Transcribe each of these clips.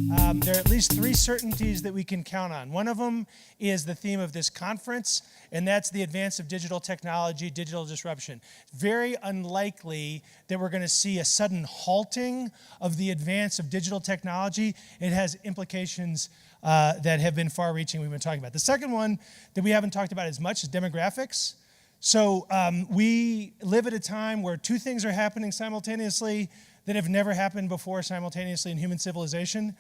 There are at least three certainties that we can count on. One of them is the theme of this conference, and that's the advance of digital technology, digital disruption. Very unlikely that we're going to see a sudden halting of the advance of digital technology. It has implications that have been far-reaching we've been talking about. The second one that we haven't talked about as much is demographics. So we live at a time where two things are happening simultaneously that have never happened before simultaneously in human civilization.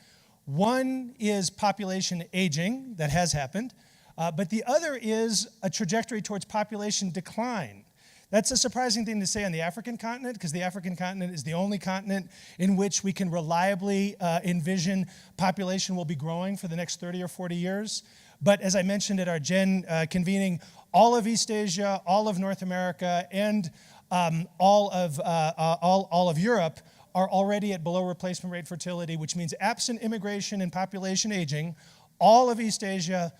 One is population aging, that has happened, but the other is a trajectory towards population decline. That's a surprising thing to say on the African continent, because the African continent is the only continent in which we can reliably envision population will be growing for the next 30 or 40 years. But as I mentioned at our Gen convening, all of East Asia, all of North America, and all of Europe are already at below replacement rate fertility, which means absent immigration and population aging, all of East Asia,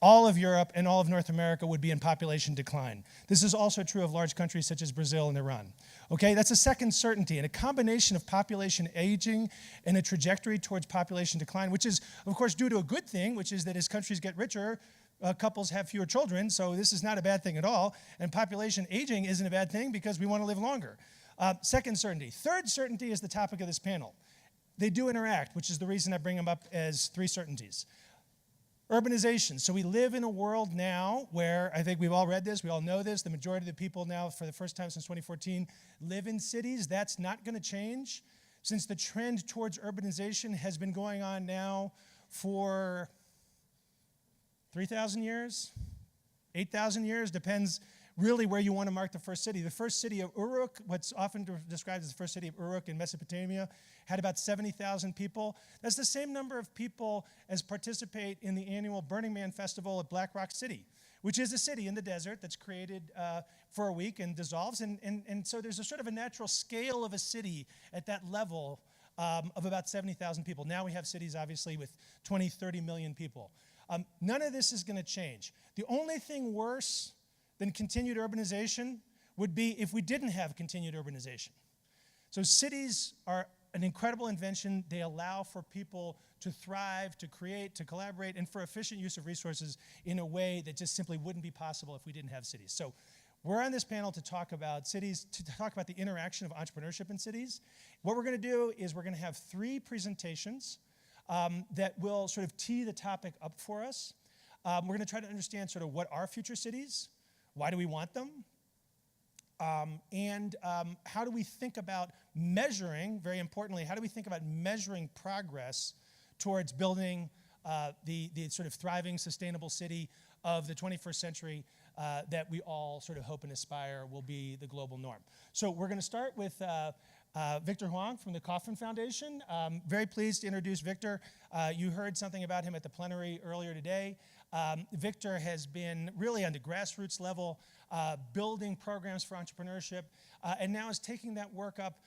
all of Europe, and all of North America would be in population decline. This is also true of large countries such as Brazil and Iran. Okay, that's a second certainty, and a combination of population aging and a trajectory towards population decline, which is, of course, due to a good thing, which is that as countries get richer, couples have fewer children, so this is not a bad thing at all, and population aging isn't a bad thing because we want to live longer. Second certainty. Third certainty is the topic of this panel. They do interact, which is the reason I bring them up as three certainties. Urbanization. So we live in a world now where, I think we've all read this, we all know this, the majority of the people now, for the first time since 2014, live in cities. That's not going to change, since the trend towards urbanization has been going on now for 3,000 years, 8,000 years, depends really where you want to mark the first city. The first city of Uruk, what's often described as the first city of Uruk in Mesopotamia, had about 70,000 people. That's the same number of people as participate in the annual Burning Man Festival at Black Rock City, which is a city in the desert that's created for a week and dissolves. And so there's a sort of a natural scale of a city at that level of about 70,000 people. Now we have cities, obviously, with 20, 30 million people. None of this is going to change. The only thing worse than continued urbanization would be if we didn't have continued urbanization. So cities are an incredible invention. They allow for people to thrive, to create, to collaborate, and for efficient use of resources in a way that just simply wouldn't be possible if we didn't have cities. So we're on this panel to talk about cities, to talk about the interaction of entrepreneurship in cities. What we're going to do is we're going to have three presentations that will sort of tee the topic up for us. We're going to try to understand sort of what are future cities, why do we want them? And how do we think about measuring, very importantly, how do we think about measuring progress towards building the sort of thriving, sustainable city of the 21st century that we all sort of hope and aspire will be the global norm. So we're going to start with Victor Huang from the Kauffman Foundation. Very pleased to introduce Victor. You heard something about him at the plenary earlier today. Victor has been really on the grassroots level building programs for entrepreneurship and now is taking that work up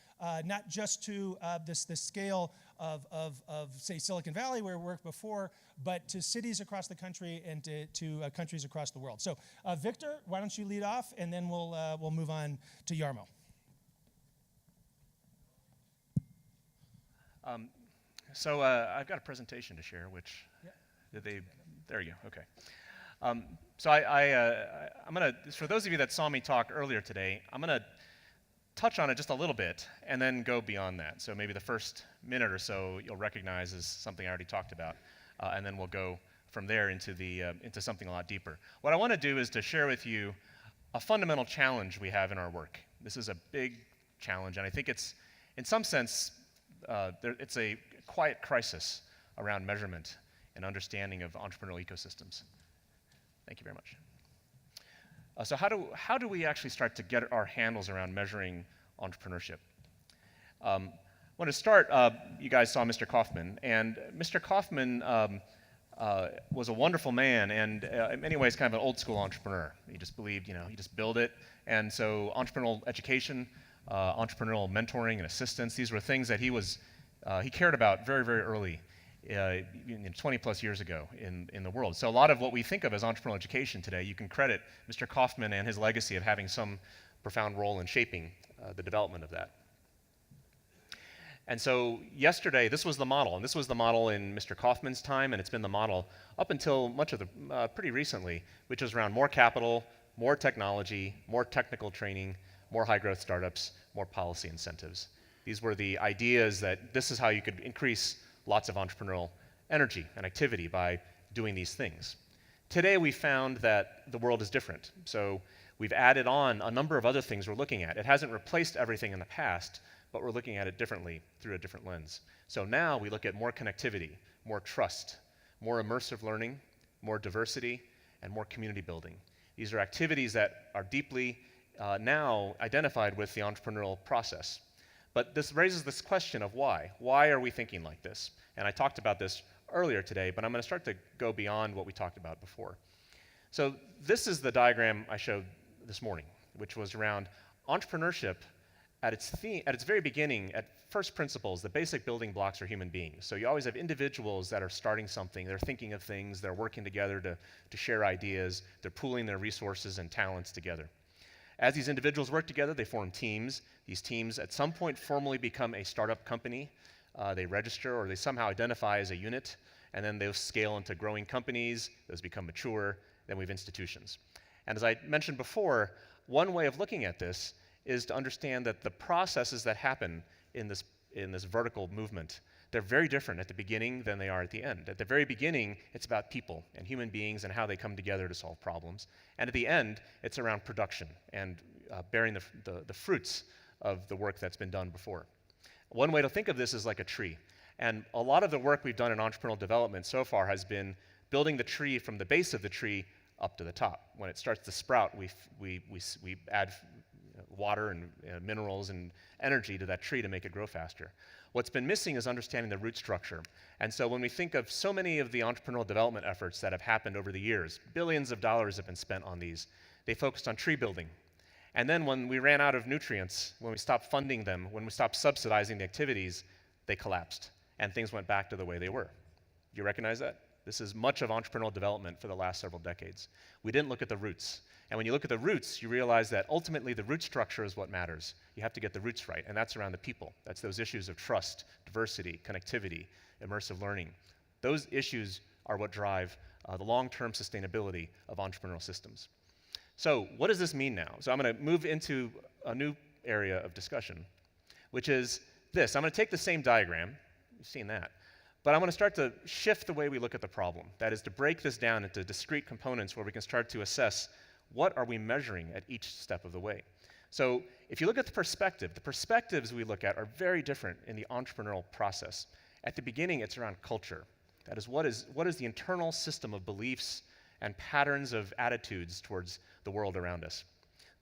not just to the scale of, say, Silicon Valley where we worked before, but to cities across the country and to countries across the world. So Victor, why don't you lead off, and then we'll move on to Jarmo. So I've got a presentation to share, which did they? There you go. Okay. So I'm gonna, for those of you that saw me talk earlier today, I'm gonna touch on it just a little bit and then go beyond that. So maybe the first minute or so you'll recognize as something I already talked about, and then we'll go from there into something a lot deeper. What I want to do is to share with you a fundamental challenge we have in our work. This is a big challenge, and I think it's, in some sense, it's a quiet crisis around measurement and understanding of entrepreneurial ecosystems. Thank you very much. So how do we actually start to get our handles around measuring entrepreneurship? I want to start, you guys saw Mr. Kauffman, and Mr. Kauffman was a wonderful man and in many ways kind of an old school entrepreneur. He just believed, you just build it. And so entrepreneurial education, entrepreneurial mentoring and assistance, these were things that he cared about very, very early, 20 plus years ago in the world. So a lot of what we think of as entrepreneurial education today, you can credit Mr. Kauffman and his legacy of having some profound role in shaping the development of that. And so yesterday, this was the model, and this was the model in Mr. Kaufman's time, and it's been the model up until much of the, pretty recently, which is around more capital, more technology, more technical training, more high-growth startups, more policy incentives. These were the ideas that this is how you could increase lots of entrepreneurial energy and activity by doing these things. Today we found that the world is different. So we've added on a number of other things we're looking at. It hasn't replaced everything in the past, but we're looking at it differently through a different lens. So now we look at more connectivity, more trust, more immersive learning, more diversity, and more community building. These are activities that are deeply now identified with the entrepreneurial process. But this raises this question of why. Why are we thinking like this? And I talked about this earlier today, but I'm going to start to go beyond what we talked about before. So this is the diagram I showed this morning, which was around entrepreneurship at its very beginning, at first principles. The basic building blocks are human beings. So you always have individuals that are starting something, they're thinking of things, they're working together to share ideas, they're pooling their resources and talents together. As these individuals work together, they form teams. These teams at some point formally become a startup company. They register or they somehow identify as a unit, and then those scale into growing companies, those become mature, then we have institutions. And as I mentioned before, one way of looking at this is to understand that the processes that happen in this vertical movement, they're very different at the beginning than they are at the end. At the very beginning, it's about people and human beings and how they come together to solve problems. And at the end, it's around production and bearing the fruits of the work that's been done before. One way to think of this is like a tree. And a lot of the work we've done in entrepreneurial development so far has been building the tree from the base of the tree up to the top. When it starts to sprout, we add water and minerals and energy to that tree to make it grow faster. What's been missing is understanding the root structure. And so when we think of so many of the entrepreneurial development efforts that have happened over the years, billions of dollars have been spent on these, they focused on tree building. And then when we ran out of nutrients, when we stopped funding them, when we stopped subsidizing the activities, they collapsed and things went back to the way they were. Do you recognize that? This is much of entrepreneurial development for the last several decades. We didn't look at the roots. And when you look at the roots, you realize that ultimately the root structure is what matters. You have to get the roots right, and that's around the people. That's those issues of trust, diversity, connectivity, immersive learning. Those issues are what drive the long-term sustainability of entrepreneurial systems. So what does this mean now? So I'm going to move into a new area of discussion, which is this. I'm going to take the same diagram, you've seen that, but I'm going to start to shift the way we look at the problem. That is to break this down into discrete components where we can start to assess what are we measuring at each step of the way. So if you look at the perspectives we look at are very different in the entrepreneurial process. At the beginning, it's around culture. That is, what is the internal system of beliefs and patterns of attitudes towards the world around us.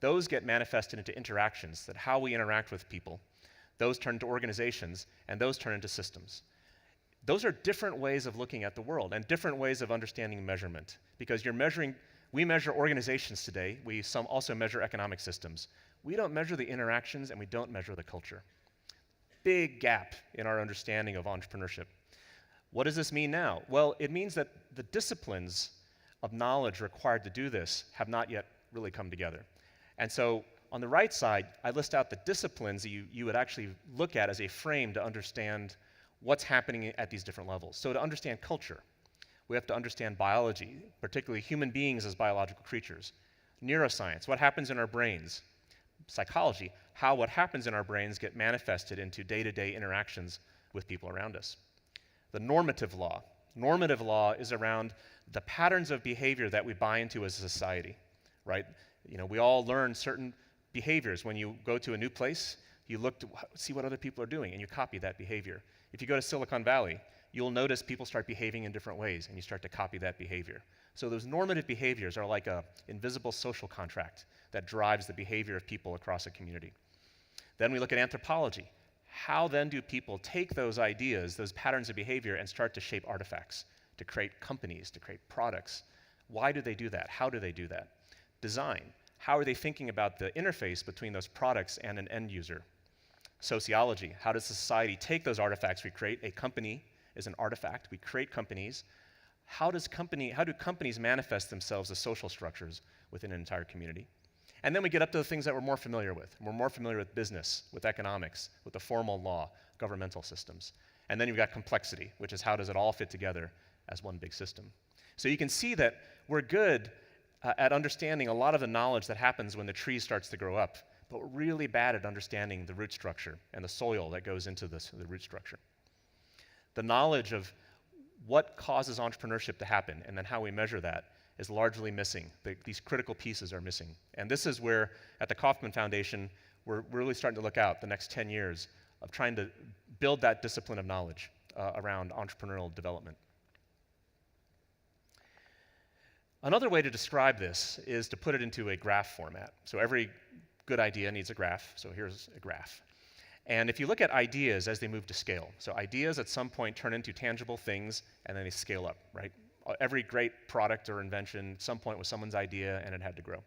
Those get manifested into interactions, that how we interact with people. Those turn into organizations, and those turn into systems. Those are different ways of looking at the world and different ways of understanding measurement, because we measure organizations today, we also measure economic systems. We don't measure the interactions and we don't measure the culture. Big gap in our understanding of entrepreneurship. What does this mean now? Well, it means that the disciplines of knowledge required to do this have not yet really come together. And so on the right side, I list out the disciplines that you would actually look at as a frame to understand what's happening at these different levels. So to understand culture, we have to understand biology, particularly human beings as biological creatures. Neuroscience, what happens in our brains. Psychology, how what happens in our brains get manifested into day-to-day interactions with people around us. The normative law. Normative law is around the patterns of behavior that we buy into as a society, right? You know, we all learn certain behaviors. When you go to a new place, you look to see what other people are doing, and you copy that behavior. If you go to Silicon Valley, you'll notice people start behaving in different ways, and you start to copy that behavior. So those normative behaviors are like an invisible social contract that drives the behavior of people across a community. Then we look at anthropology. How then do people take those ideas, those patterns of behavior, and start to shape artifacts, to create companies, to create products? Why do they do that? How do they do that? Design. How are they thinking about the interface between those products and an end user? Sociology. How does society take those artifacts we create? A company is an artifact. We create companies. How do companies manifest themselves as social structures within an entire community? And then we get up to the things that we're more familiar with. We're more familiar with business, with economics, with the formal law, governmental systems. And then you've got complexity, which is how does it all fit together as one big system. So you can see that we're good at understanding a lot of the knowledge that happens when the tree starts to grow up, but we're really bad at understanding the root structure and the soil that goes into the root structure. The knowledge of what causes entrepreneurship to happen and then how we measure that is largely missing. These critical pieces are missing. And this is where, at the Kauffman Foundation, we're really starting to look out the next 10 years of trying to build that discipline of knowledge around entrepreneurial development. Another way to describe this is to put it into a graph format. So every good idea needs a graph, so here's a graph. And if you look at ideas as they move to scale, so ideas at some point turn into tangible things and then they scale up, right? Every great product or invention at some point was someone's idea and it had to grow.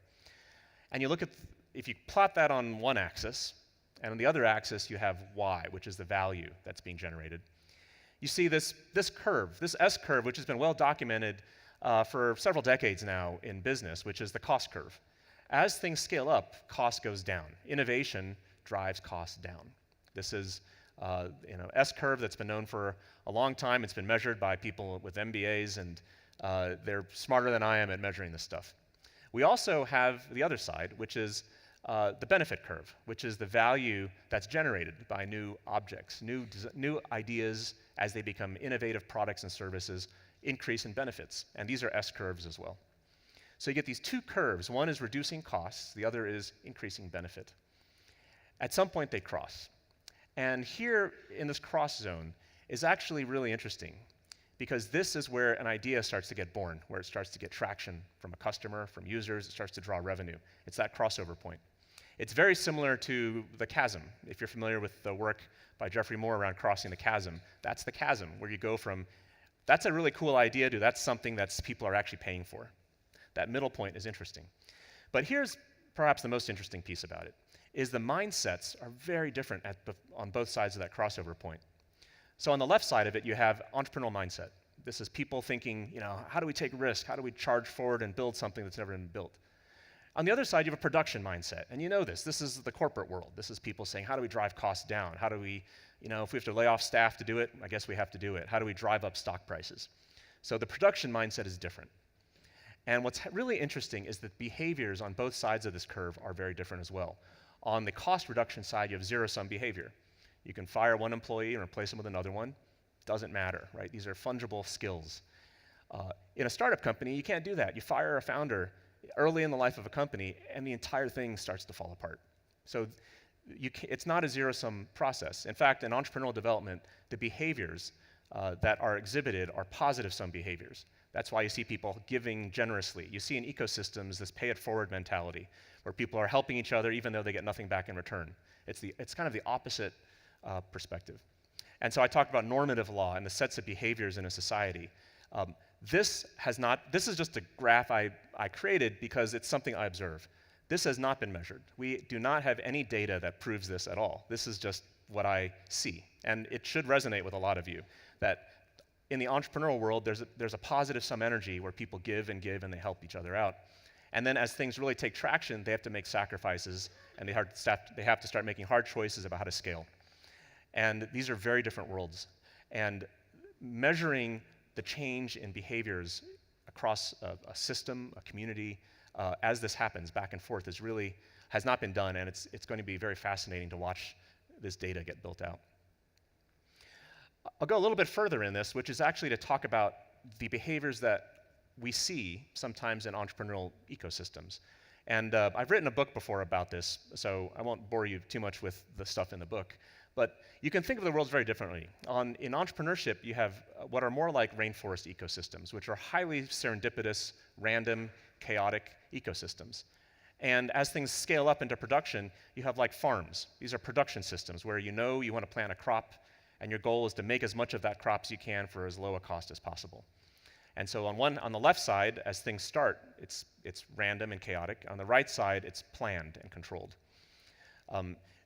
And you look at, if you plot that on one axis, and on the other axis you have Y, which is the value that's being generated. You see this curve, this S curve, which has been well documented for several decades now in business, which is the cost curve. As things scale up, cost goes down. Innovation drives costs down. This is S curve that's been known for a long time. It's been measured by people with MBAs, and they're smarter than I am at measuring this stuff. We also have the other side, which is the benefit curve, which is the value that's generated by new objects, new ideas as they become innovative products and services, increase in benefits. And these are S curves as well. So you get these two curves. One is reducing costs, the other is increasing benefit. At some point they cross. And here in this cross zone is actually really interesting, because this is where an idea starts to get born, where it starts to get traction from a customer, from users, it starts to draw revenue. It's that crossover point. It's very similar to the chasm. If you're familiar with the work by Jeffrey Moore around crossing the chasm, that's the chasm, where you go from, that's a really cool idea, to that's something that people are actually paying for. That middle point is interesting. But here's perhaps the most interesting piece about it, is the mindsets are very different on both sides of that crossover point. So on the left side of it, you have entrepreneurial mindset. This is people thinking, how do we take risk? How do we charge forward and build something that's never been built? On the other side, you have a production mindset. And you know this. This is the corporate world. This is people saying, how do we drive costs down? How do we, if we have to lay off staff to do it, I guess we have to do it. How do we drive up stock prices? So the production mindset is different. And what's really interesting is that behaviors on both sides of this curve are very different as well. On the cost reduction side, you have zero-sum behavior. You can fire one employee and replace them with another one. Doesn't matter, right? These are fungible skills. In a startup company, you can't do that. You fire a founder early in the life of a company, and the entire thing starts to fall apart. So it's not a zero-sum process. In fact, in entrepreneurial development, the behaviors that are exhibited are positive-sum behaviors. That's why you see people giving generously. You see in ecosystems this pay-it-forward mentality, where people are helping each other even though they get nothing back in return. It's kind of the opposite perspective. And so I talked about normative law and the sets of behaviors in a society. This is just a graph I created because it's something I observe. This has not been measured. We do not have any data that proves this at all. This is just what I see. And it should resonate with a lot of you, that in the entrepreneurial world, there's a positive sum energy where people give and they help each other out. And then as things really take traction, they have to make sacrifices, and they have to start making hard choices about how to scale. And these are very different worlds. And measuring the change in behaviors across a system, a community, as this happens back and forth has not been done, and it's going to be very fascinating to watch this data get built out. I'll go a little bit further in this, which is actually to talk about the behaviors that we see sometimes in entrepreneurial ecosystems. And I've written a book before about this, so I won't bore you too much with the stuff in the book. But you can think of the world very differently. In entrepreneurship, you have what are more like rainforest ecosystems, which are highly serendipitous, random, chaotic ecosystems. And as things scale up into production, you have like farms. These are production systems where you want to plant a crop, and your goal is to make as much of that crop as you can for as low a cost as possible. And so on the left side, as things start, it's random and chaotic. On the right side, it's planned and controlled.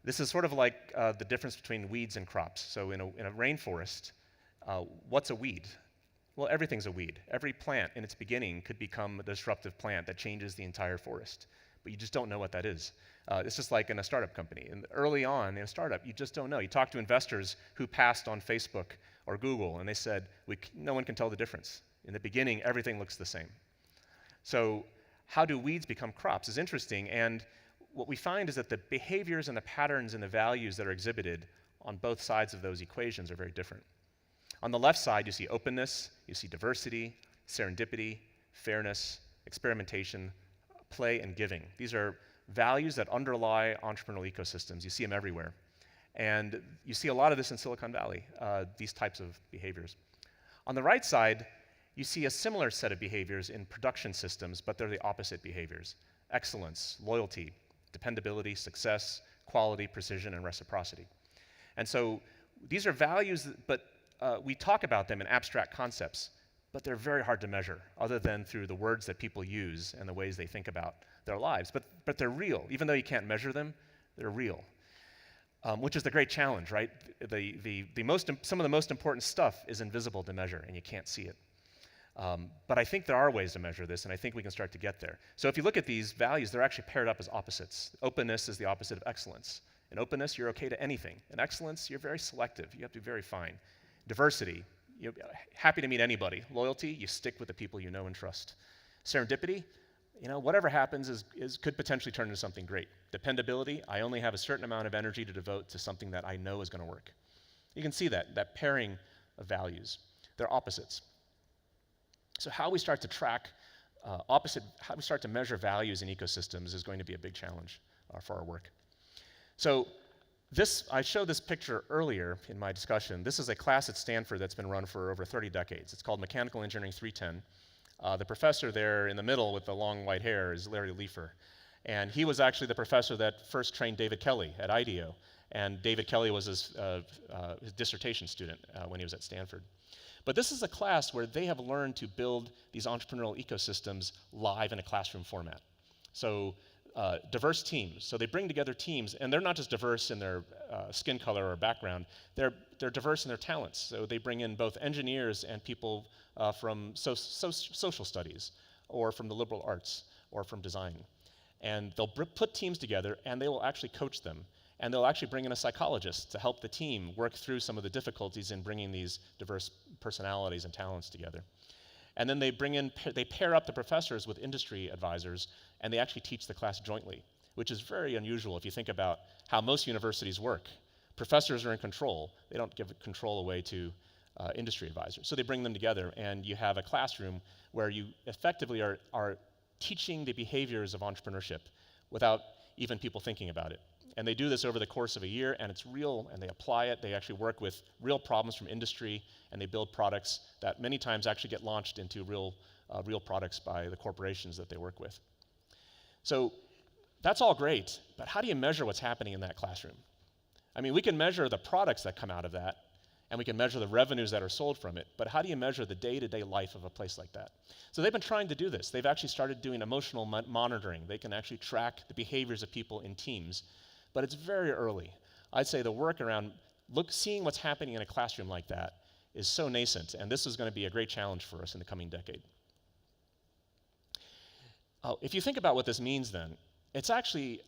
This is sort of like the difference between weeds and crops. So in a rainforest, what's a weed? Well, everything's a weed. Every plant in its beginning could become a disruptive plant that changes the entire forest. but you just don't know what that is. It's just like in a startup company. And early on in a startup, you just don't know. You talk to investors who passed on Facebook or Google, and they said, no one can tell the difference. In the beginning, everything looks the same. So how do weeds become crops is interesting, and what we find is that the behaviors and the patterns and the values that are exhibited on both sides of those equations are very different. On the left side, you see openness, you see diversity, serendipity, fairness, experimentation, play, and giving. These are values that underlie entrepreneurial ecosystems. You see them everywhere. And you see a lot of this in Silicon Valley, these types of behaviors. On the right side, you see a similar set of behaviors in production systems, but they're the opposite behaviors. Excellence, loyalty, dependability, success, quality, precision, and reciprocity. And so these are values, but we talk about them in abstract concepts, but they're very hard to measure, other than through the words that people use and the ways they think about their lives. But they're real. Even though you can't measure them, they're real. Which is the great challenge, right? Some of the most important stuff is invisible to measure, and you can't see it. But I think there are ways to measure this, and I think we can start to get there. So if you look at these values, they're actually paired up as opposites. Openness is the opposite of excellence. In openness, you're okay to anything. In excellence, you're very selective. You have to be very fine. Diversity, you're happy to meet anybody. Loyalty, you stick with the people you know and trust. Serendipity, whatever happens could potentially turn into something great. Dependability, I only have a certain amount of energy to devote to something that I know is going to work. You can see that pairing of values. They're opposites. So how we start to track how we start to measure values in ecosystems is going to be a big challenge for our work. So I showed this picture earlier in my discussion. This is a class at Stanford that's been run for over 30 decades. It's called Mechanical Engineering 310. The professor there in the middle with the long white hair is Larry Leifer. And he was actually the professor that first trained David Kelly at IDEO. And David Kelly was his dissertation student when he was at Stanford. But this is a class where they have learned to build these entrepreneurial ecosystems live in a classroom format. So diverse teams. So they bring together teams, and they're not just diverse in their skin color or background, they're diverse in their talents. So they bring in both engineers and people from social studies, or from the liberal arts, or from design. And they'll put teams together, and they will actually coach them. And they'll actually bring in a psychologist to help the team work through some of the difficulties in bringing these diverse personalities and talents together. And then they pair up the professors with industry advisors, and they actually teach the class jointly, which is very unusual if you think about how most universities work. Professors are in control. They don't give control away to industry advisors. So they bring them together, and you have a classroom where you effectively are teaching the behaviors of entrepreneurship without even people thinking about it. And they do this over the course of a year, and it's real, and they apply it. They actually work with real problems from industry, and they build products that many times actually get launched into real products by the corporations that they work with. So that's all great, but how do you measure what's happening in that classroom? I mean, we can measure the products that come out of that, and we can measure the revenues that are sold from it, but how do you measure the day-to-day life of a place like that? So they've been trying to do this. They've actually started doing emotional monitoring. They can actually track the behaviors of people in teams, but it's very early. I'd say the work around seeing what's happening in a classroom like that is so nascent, and this is going to be a great challenge for us in the coming decade. If you think about what this means then, it's actually,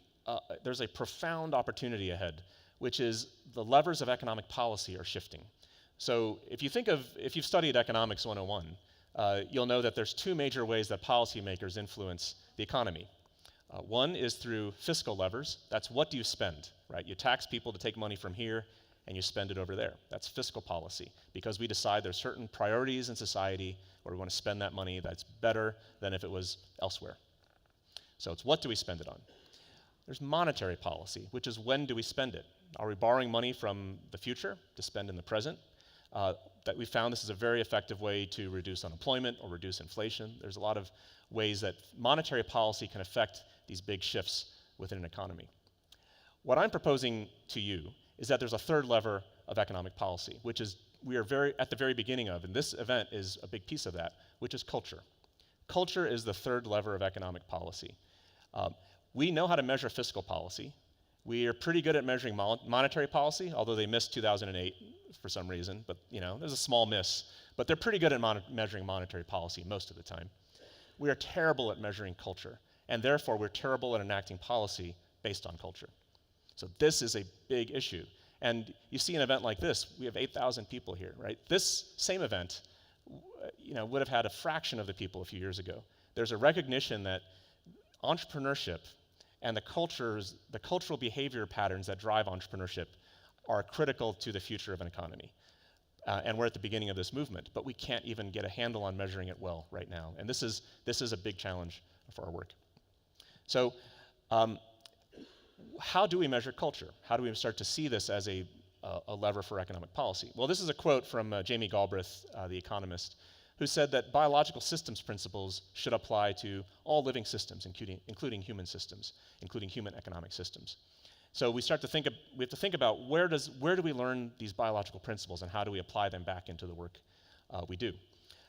there's a profound opportunity ahead, which is the levers of economic policy are shifting. So if you've studied Economics 101, you'll know that there's two major ways that policymakers influence the economy. One is through fiscal levers. That's what do you spend, right? You tax people to take money from here, and you spend it over there. That's fiscal policy, because we decide there's certain priorities in society where we want to spend that money that's better than if it was elsewhere. So it's what do we spend it on? There's monetary policy, which is when do we spend it? Are we borrowing money from the future to spend in the present? That we found this is a very effective way to reduce unemployment or reduce inflation. There's a lot of ways that monetary policy can affect these big shifts within an economy. What I'm proposing to you is that there's a third lever of economic policy, which is we are at the very beginning of, and this event is a big piece of that, which is culture. Culture is the third lever of economic policy. We know how to measure fiscal policy. We are pretty good at measuring monetary policy, although they missed 2008 for some reason, but there's a small miss. But they're pretty good at measuring monetary policy most of the time. We are terrible at measuring culture. and therefore we're terrible at enacting policy based on culture. So this is a big issue. And you see an event like this, we have 8,000 people here, right? This same event would have had a fraction of the people a few years ago. There's a recognition that entrepreneurship and the cultural behavior patterns that drive entrepreneurship are critical to the future of an economy. And we're at the beginning of this movement, but we can't even get a handle on measuring it well right now. And this is a big challenge for our work. So how do we measure culture? How do we start to see this as a lever for economic policy? Well, this is a quote from Jamie Galbraith, the economist, who said that biological systems principles should apply to all living systems, including human systems, including human economic systems. So we have to think about where do we learn these biological principles and how do we apply them back into the work we do.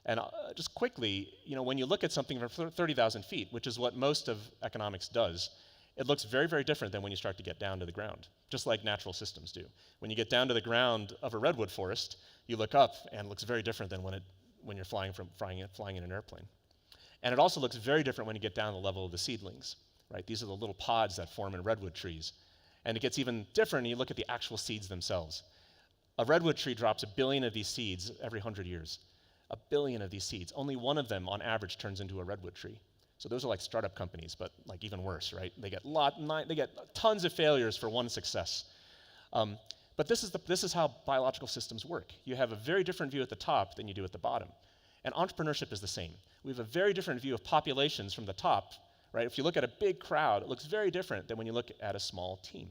And just quickly, when you look at something from 30,000 feet, which is what most of economics does, it looks very, very different than when you start to get down to the ground, just like natural systems do. When you get down to the ground of a redwood forest, you look up and it looks very different than when you're flying in an airplane. And it also looks very different when you get down to the level of the seedlings, right? These are the little pods that form in redwood trees. And it gets even different when you look at the actual seeds themselves. A redwood tree drops 1 billion of these seeds every 100 years. 1 billion of these seeds. Only one of them, on average, turns into a redwood tree. So those are like startup companies, but like even worse, right? They get tons of failures for one success. But this is how biological systems work. You have a very different view at the top than you do at the bottom. And entrepreneurship is the same. We have a very different view of populations from the top, right? If you look at a big crowd, it looks very different than when you look at a small team.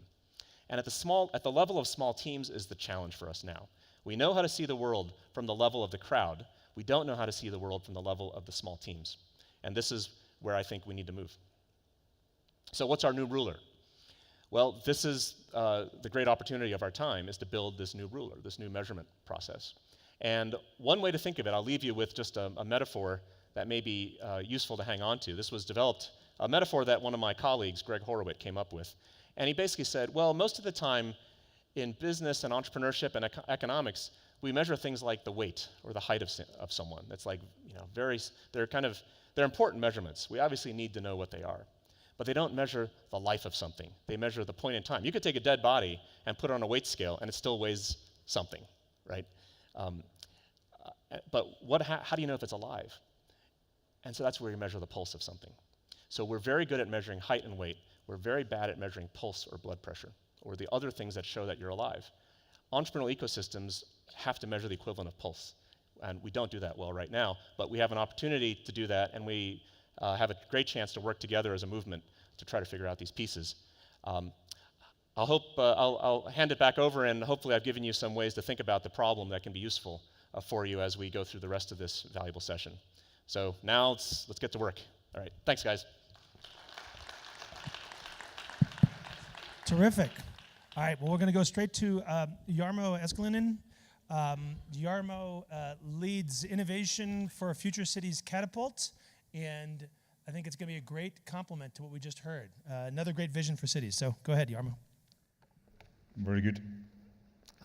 And at the level of small teams is the challenge for us now. We know how to see the world from the level of the crowd. We don't know how to see the world from the level of the small teams. And this is where I think we need to move. So what's our new ruler? Well, this is the great opportunity of our time, is to build this new ruler, this new measurement process. And one way to think of it, I'll leave you with just a metaphor that may be useful to hang on to. This was developed, a metaphor that one of my colleagues, Greg Horowitz, came up with. And he basically said, well, most of the time in business and entrepreneurship and economics, we measure things like the weight or the height of someone. That's like, they're important measurements. We obviously need to know what they are. But they don't measure the life of something. They measure the point in time. You could take a dead body and put it on a weight scale, and it still weighs something, right? But how do you know if it's alive? And so that's where you measure the pulse of something. So we're very good at measuring height and weight. We're very bad at measuring pulse or blood pressure, or the other things that show that you're alive. Entrepreneurial ecosystems have to measure the equivalent of pulse. And we don't do that well right now, but we have an opportunity to do that, and we have a great chance to work together as a movement to try to figure out these pieces. I'll hand it back over, and hopefully I've given you some ways to think about the problem that can be useful for you as we go through the rest of this valuable session. So now let's get to work. All right, thanks guys. Terrific. All right, well, we're going to go straight to Jarmo Eskelinen. Jarmo leads innovation for Future Cities Catapult, and I think it's going to be a great complement to what we just heard. Another great vision for cities. So go ahead, Jarmo. Very good.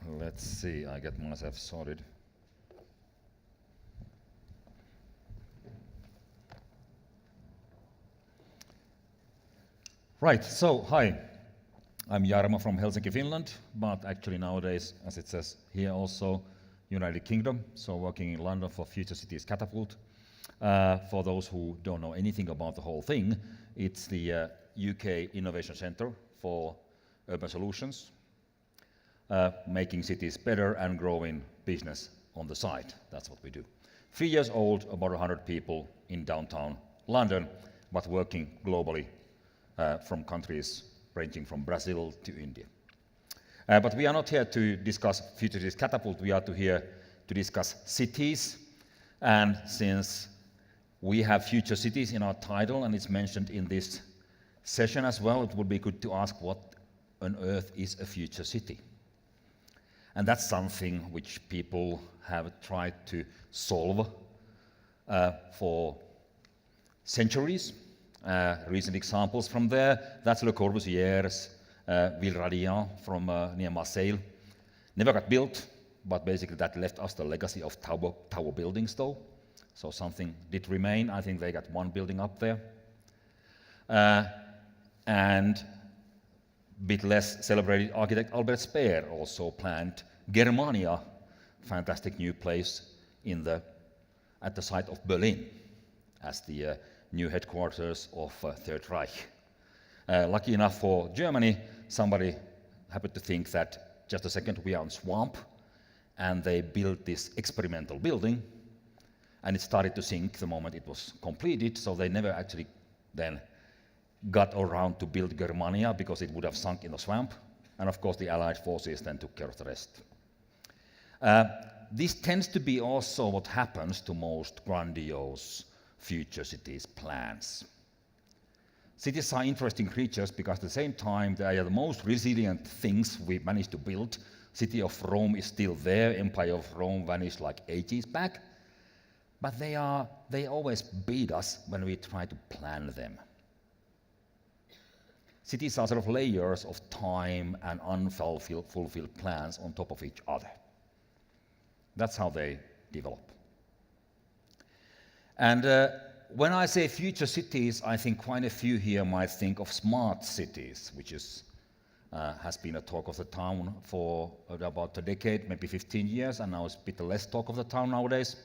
Let's see, I get myself sorted. Right, so hi. I'm Jarmo from Helsinki, Finland, but actually nowadays, as it says here also, United Kingdom, so working in London for Future Cities Catapult. For those who don't know anything about the whole thing, it's the UK Innovation Centre for Urban Solutions, making cities better and growing business on the side. That's what we do. 3 years old, about 100 people in downtown London, but working globally from countries ranging from Brazil to India. But we are not here to discuss Future Cities Catapult, we are here to discuss cities. And since we have future cities in our title and it's mentioned in this session as well, it would be good to ask what on earth is a future city. And that's something which people have tried to solve for centuries. Recent examples from there, that's Le Corbusier's Ville Radiant from near Marseille. Never got built, but basically that left us the legacy of tower buildings though. So something did remain. I think they got one building up there. And bit less celebrated architect Albert Speer also planned Germania, fantastic new place at the site of Berlin as the new headquarters of Third Reich. Lucky enough for Germany, somebody happened to think that just a second we are on swamp, and they built this experimental building, and it started to sink the moment it was completed, so they never actually then got around to build Germania because it would have sunk in the swamp, and of course the Allied forces then took care of the rest. This tends to be also what happens to most grandiose future cities plans. Cities are interesting creatures because at the same time they are the most resilient things we managed to build. City of Rome is still there, Empire of Rome vanished like ages back, but they always beat us when we try to plan them. Cities are sort of layers of time and unfulfilled plans on top of each other. That's how they develop. And when I say future cities, I think quite a few here might think of smart cities, which has been a talk of the town for about a decade, maybe 15 years, and now it's a bit less talk of the town nowadays.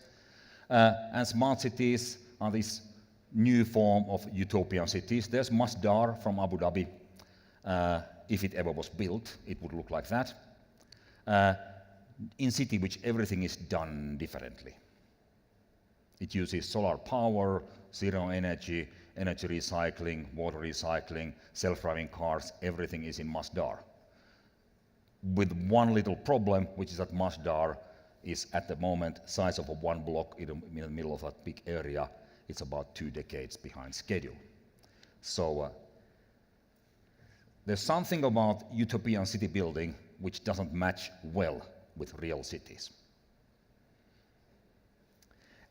And smart cities are this new form of utopian cities. There's Masdar from Abu Dhabi. If it ever was built, it would look like that. In city which everything is done differently. It uses solar power, zero energy, energy recycling, water recycling, self-driving cars, everything is in Masdar. With one little problem, which is that Masdar is at the moment size of one block in the middle of that big area. It's about 2 decades behind schedule. So there's something about utopian city building which doesn't match well with real cities.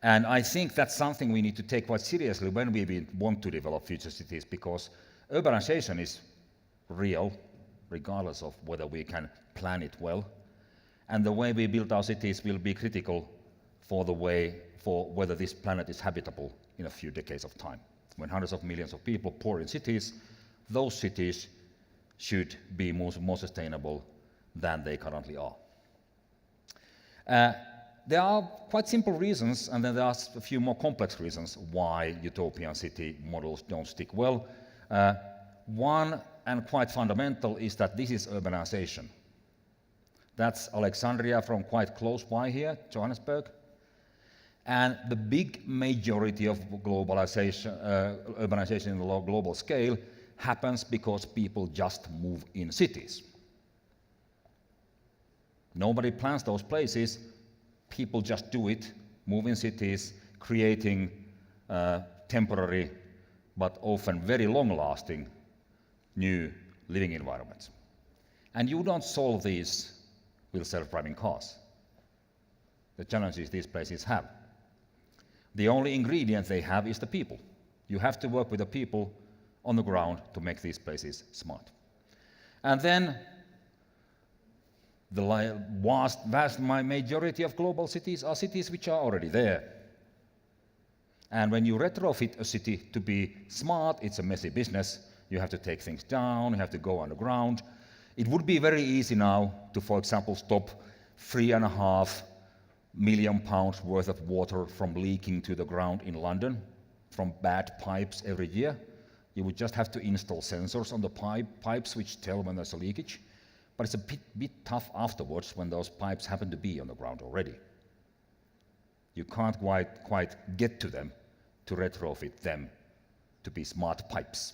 And I think that's something we need to take quite seriously when we want to develop future cities, because urbanization is real, regardless of whether we can plan it well. And the way we build our cities will be critical for whether this planet is habitable in a few decades of time. When hundreds of millions of people pour in cities, those cities should be more sustainable than they currently are. There are quite simple reasons, and then there are a few more complex reasons why utopian city models don't stick well. One, and quite fundamental, is that this is urbanization. That's Alexandria from quite close by here, Johannesburg. And the big majority of globalization, urbanization in the global scale happens because people just move in cities. Nobody plans those places. People just do it, move in cities, creating temporary but often very long-lasting new living environments. And you don't solve these with self-driving cars. The challenges these places have. The only ingredient they have is the people. You have to work with the people on the ground to make these places smart. And then the vast majority of global cities are cities which are already there. And when you retrofit a city to be smart, it's a messy business. You have to take things down, you have to go underground. It would be very easy now to, for example, stop £3.5 million worth of water from leaking to the ground in London from bad pipes every year. You would just have to install sensors on the pipes which tell when there's a leakage. But it's a bit tough afterwards when those pipes happen to be on the ground already. You can't quite get to them to retrofit them to be smart pipes.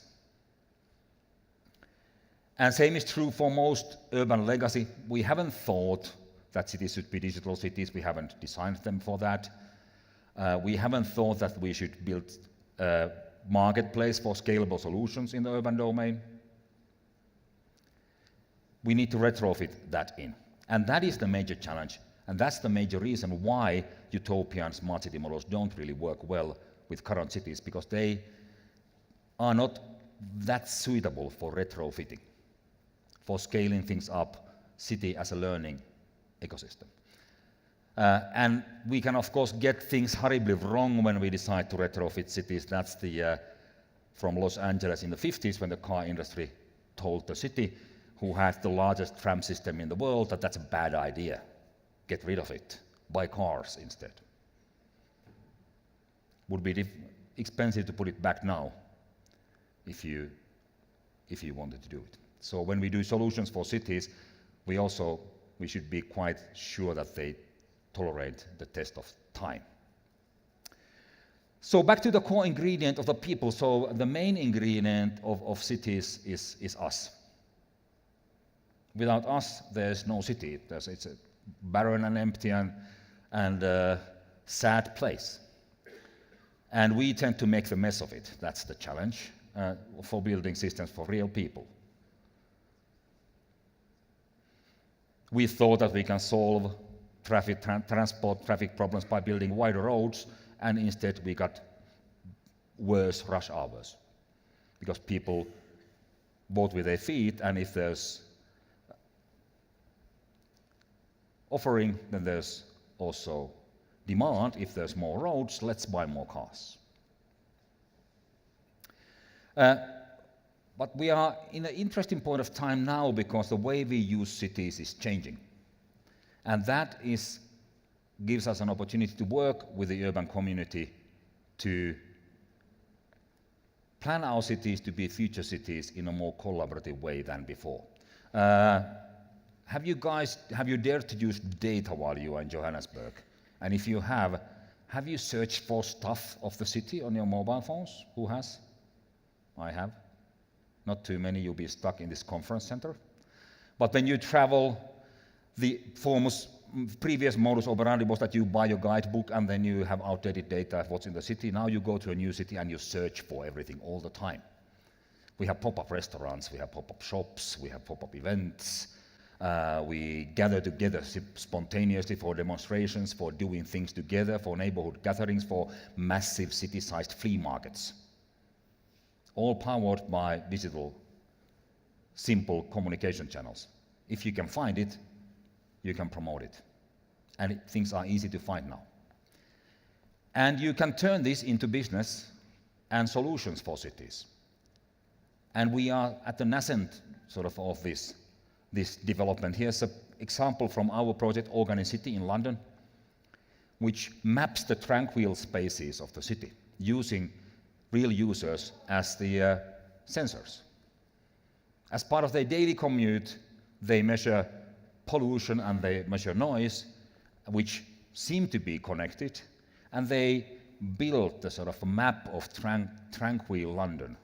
And same is true for most urban legacy. We haven't thought that cities should be digital cities. We haven't designed them for that. We haven't thought that we should build a marketplace for scalable solutions in the urban domain. We need to retrofit that in. And that is the major challenge. And that's the major reason why utopian smart city models don't really work well with current cities, because they are not that suitable for retrofitting, for scaling things up, city as a learning ecosystem. And we can, of course, get things horribly wrong when we decide to retrofit cities. That's the from Los Angeles in the 50s when the car industry told the city, who had the largest tram system in the world, that that's a bad idea. Get rid of it. Buy cars instead. Would be expensive to put it back now if you wanted to do it. So when we do solutions for cities, we should be quite sure that they tolerate the test of time. So back to the core ingredient of the people. So the main ingredient of cities is us. Without us, there's no city. It's a barren and empty and sad place. And we tend to make the mess of it. That's the challenge for building systems for real people. We thought that we can solve transport traffic problems by building wider roads, and instead we got worse rush hours because people vote with their feet, and if there's offering, then there's also demand. If there's more roads, let's buy more cars. But we are in an interesting point of time now because the way we use cities is changing. And that gives us an opportunity to work with the urban community to plan our cities to be future cities in a more collaborative way than before. Have you dared to use data while you are in Johannesburg? And if you have you searched for stuff of the city on your mobile phones? Who has? I have. Not too many, you'll be stuck in this conference center. But when you travel, the previous modus operandi was that you buy your guidebook and then you have outdated data of what's in the city. Now you go to a new city and you search for everything all the time. We have pop-up restaurants, we have pop-up shops, we have pop-up events. We gather together spontaneously for demonstrations, for doing things together, for neighborhood gatherings, for massive city-sized flea markets. All powered by digital, simple communication channels. If you can find it, you can promote it. And things are easy to find now. And you can turn this into business and solutions for cities. And we are at the nascent of this development. Here's an example from our project Organic City in London, which maps the tranquil spaces of the city using real users as the sensors. As part of their daily commute, they measure pollution and they measure noise, which seem to be connected, and they build the map of tranquil London,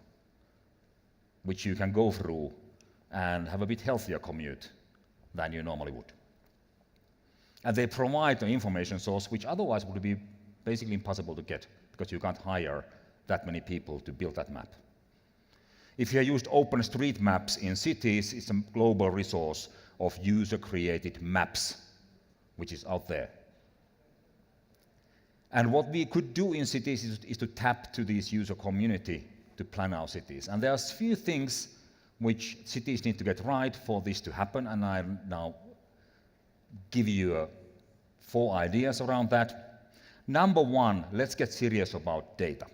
which you can go through and have a bit healthier commute than you normally would. And they provide the information source which otherwise would be basically impossible to get because you can't hire that many people to build that map. If you have used OpenStreetMaps in cities, it's a global resource of user-created maps, which is out there. And what we could do in cities is to tap to this user community to plan our cities. And there are a few things which cities need to get right for this to happen, and I'll now give you 4 ideas around that. Number 1, let's get serious about data.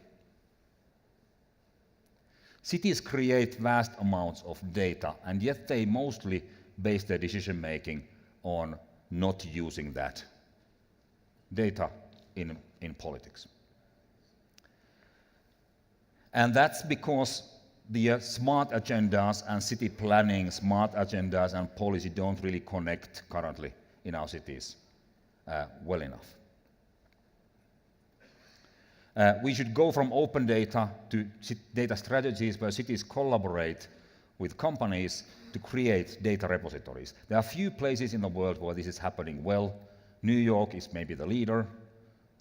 Cities create vast amounts of data, and yet they mostly base their decision-making on not using that data in politics. And that's because the smart agendas and city planning, smart agendas and policy don't really connect currently in our cities well enough. We should go from open data to data strategies where cities collaborate with companies to create data repositories. There are few places in the world where this is happening well. New York is maybe the leader.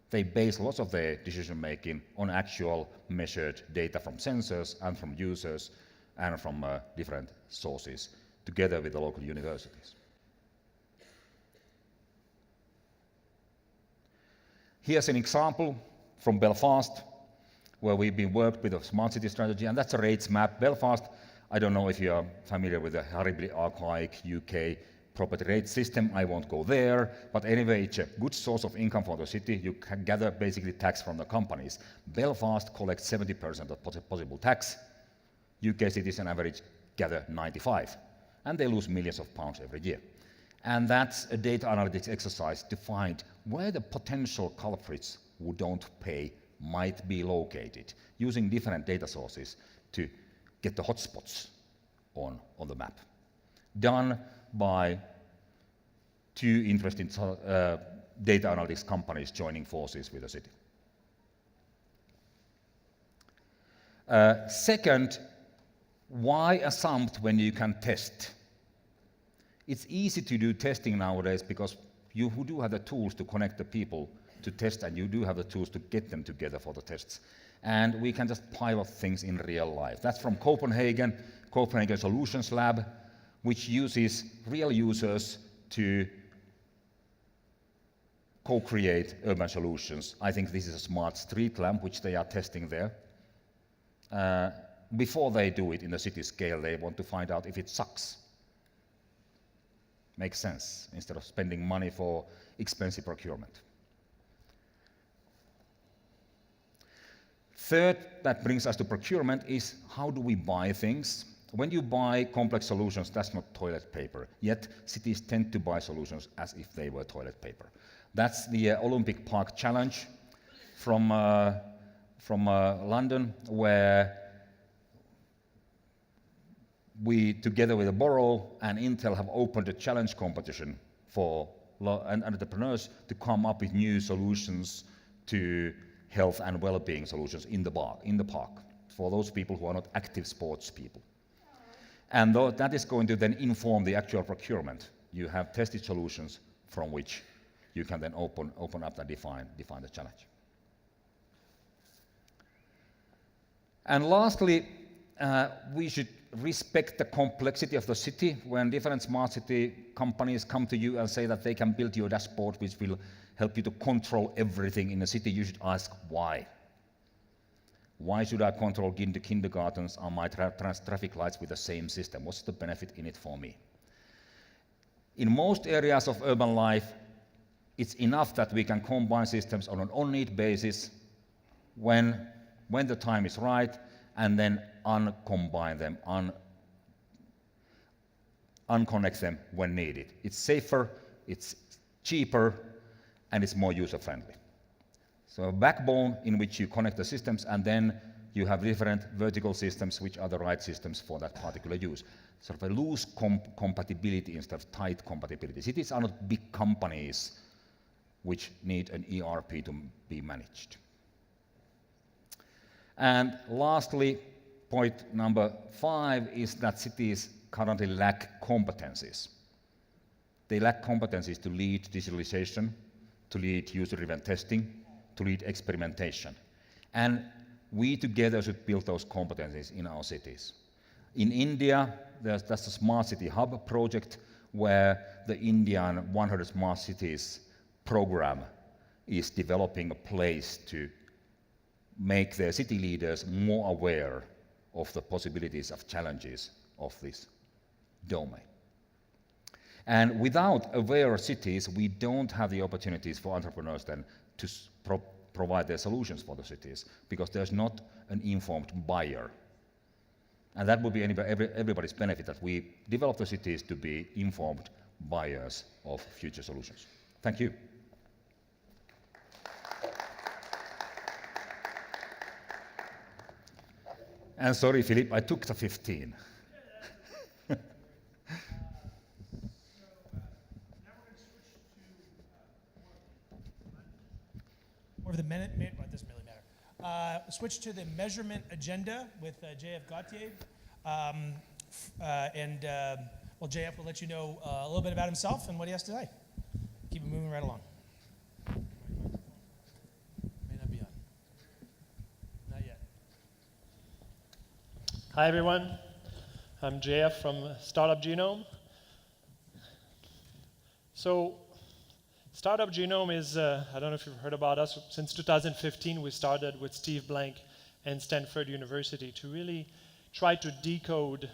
They base lots of their decision-making on actual measured data from sensors and from users and from different sources, together with the local universities. Here's an example from Belfast, where we've been worked with a smart city strategy, and that's a rates map. Belfast, I don't know if you are familiar with the horribly archaic UK property rate system, I won't go there, but anyway, it's a good source of income for the city. You can gather basically tax from the companies. Belfast collects 70% of possible tax. UK cities on average gather 95, and they lose millions of pounds every year. And that's a data analytics exercise to find where the potential culprits who don't pay might be located, using different data sources to get the hotspots on the map. Done by two interesting data analytics companies joining forces with the city. Second, why assumpte when you can test? It's easy to do testing nowadays because you do have the tools to connect the people to test, and you do have the tools to get them together for the tests. And we can just pilot things in real life. That's from Copenhagen Solutions Lab, which uses real users to co-create urban solutions. I think this is a smart street lamp, which they are testing there. Before they do it in the city scale, they want to find out if it sucks. Makes sense, instead of spending money for expensive procurement. Third, that brings us to procurement, is how do we buy things? When you buy complex solutions, that's not toilet paper. Yet cities tend to buy solutions as if they were toilet paper. That's the Olympic Park Challenge from London, where we, together with the Borough and Intel, have opened a challenge competition for entrepreneurs to come up with new solutions to health and well-being solutions in the park, for those people who are not active sports people. And that is going to then inform the actual procurement. You have tested solutions from which you can then open up and define the challenge. And lastly, we should respect the complexity of the city. When different smart city companies come to you and say that they can build you a dashboard which will help you to control everything in the city, you should ask why. Why should I control kindergartens or my traffic lights with the same system? What's the benefit in it for me? In most areas of urban life, it's enough that we can combine systems on an on-need basis when the time is right, and then uncombine them, unconnect them when needed. It's safer, it's cheaper, and it's more user-friendly. So a backbone in which you connect the systems, and then you have different vertical systems which are the right systems for that particular use. Sort of a loose compatibility instead of tight compatibility. Cities are not big companies which need an ERP to be managed. And lastly, point number 5 is that cities currently lack competencies. They lack competencies to lead digitalization, to lead user-driven testing, to lead experimentation. And we together should build those competencies in our cities. In India, that's the Smart City Hub project, where the Indian 100 Smart Cities program is developing a place to make their city leaders more aware of the possibilities of challenges of this domain. And without aware cities, we don't have the opportunities for entrepreneurs then to provide their solutions for the cities, because there's not an informed buyer. And that would be everybody's benefit, that we develop the cities to be informed buyers of future solutions. Thank you. And sorry, Philip, I took the 15. More of the minute, well, it doesn't really matter. Switch to the measurement agenda with JF Gauthier. Well, JF will let you know a little bit about himself and what he has to say. Keep it moving right along. May not be on. Not yet. Hi, everyone. I'm JF from Startup Genome. So, Startup Genome is, I don't know if you've heard about us, since 2015 we started with Steve Blank and Stanford University to really try to decode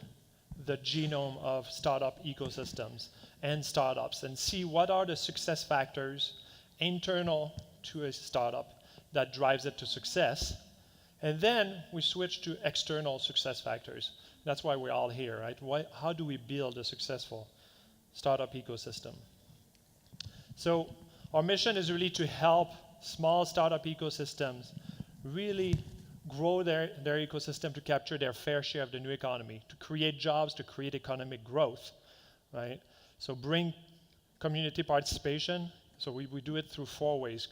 the genome of startup ecosystems and startups and see what are the success factors internal to a startup that drives it to success. And then we switch to external success factors. That's why we're all here, right? How do we build a successful startup ecosystem? So our mission is really to help small startup ecosystems really grow their ecosystem to capture their fair share of the new economy, to create jobs, to create economic growth, right? So bring community participation. So we do it through 4 ways.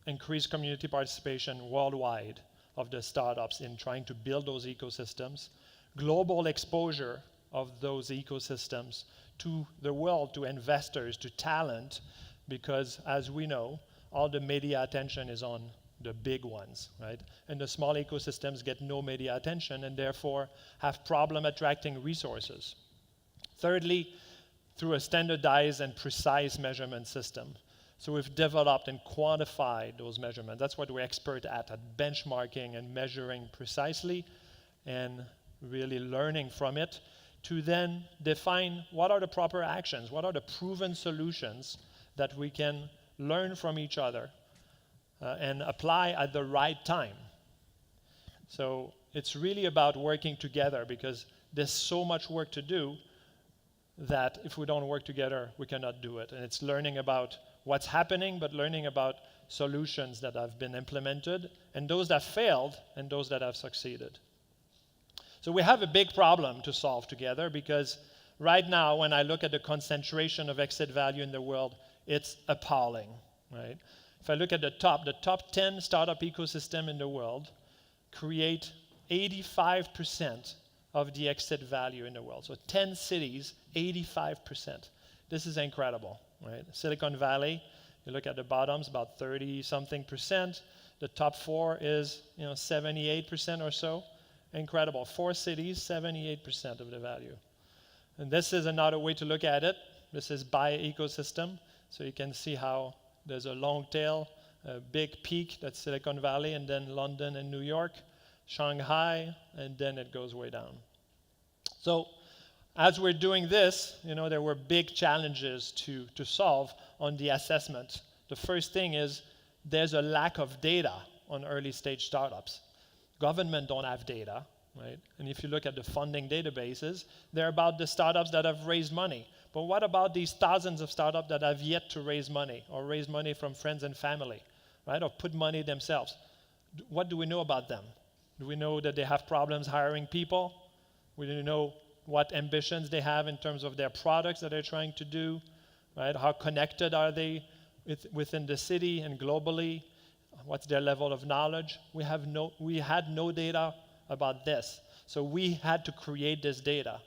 Increase community participation worldwide of the startups in trying to build those ecosystems. Global exposure of those ecosystems to the world, to investors, to talent, because as we know, all the media attention is on the big ones, right? And the small ecosystems get no media attention and therefore have problem attracting resources. Thirdly, through a standardized and precise measurement system. So we've developed and quantified those measurements. That's what we're expert at benchmarking and measuring precisely and really learning from it to then define what are the proper actions, what are the proven solutions that we can learn from each other and apply at the right time. So it's really about working together because there's so much work to do that if we don't work together, we cannot do it. And it's learning about what's happening, but learning about solutions that have been implemented and those that failed and those that have succeeded. So we have a big problem to solve together because right now, when I look at the concentration of exit value in the world, it's appalling, right? If I look at the top 10 startup ecosystem in the world create 85% of the exit value in the world. So 10 cities, 85%. This is incredible, right? Silicon Valley, you look at the bottoms, about 30-something%. The top 4 is 78% or so. Incredible. 4 cities, 78% of the value. And this is another way to look at it. This is by ecosystem. So you can see how there's a long tail, a big peak, that's Silicon Valley, and then London and New York, Shanghai, and then it goes way down. So as we're doing this, there were big challenges to solve on the assessment. The first thing is there's a lack of data on early stage startups. Government don't have data, right? And if you look at the funding databases, they're about the startups that have raised money. But what about these thousands of startups that have yet to raise money or raise money from friends and family, right? Or put money themselves? What do we know about them? Do we know that they have problems hiring people? We don't know what ambitions they have in terms of their products that they're trying to do, right? How connected are they within the city and globally? What's their level of knowledge? We had no data about this. So we had to create this data.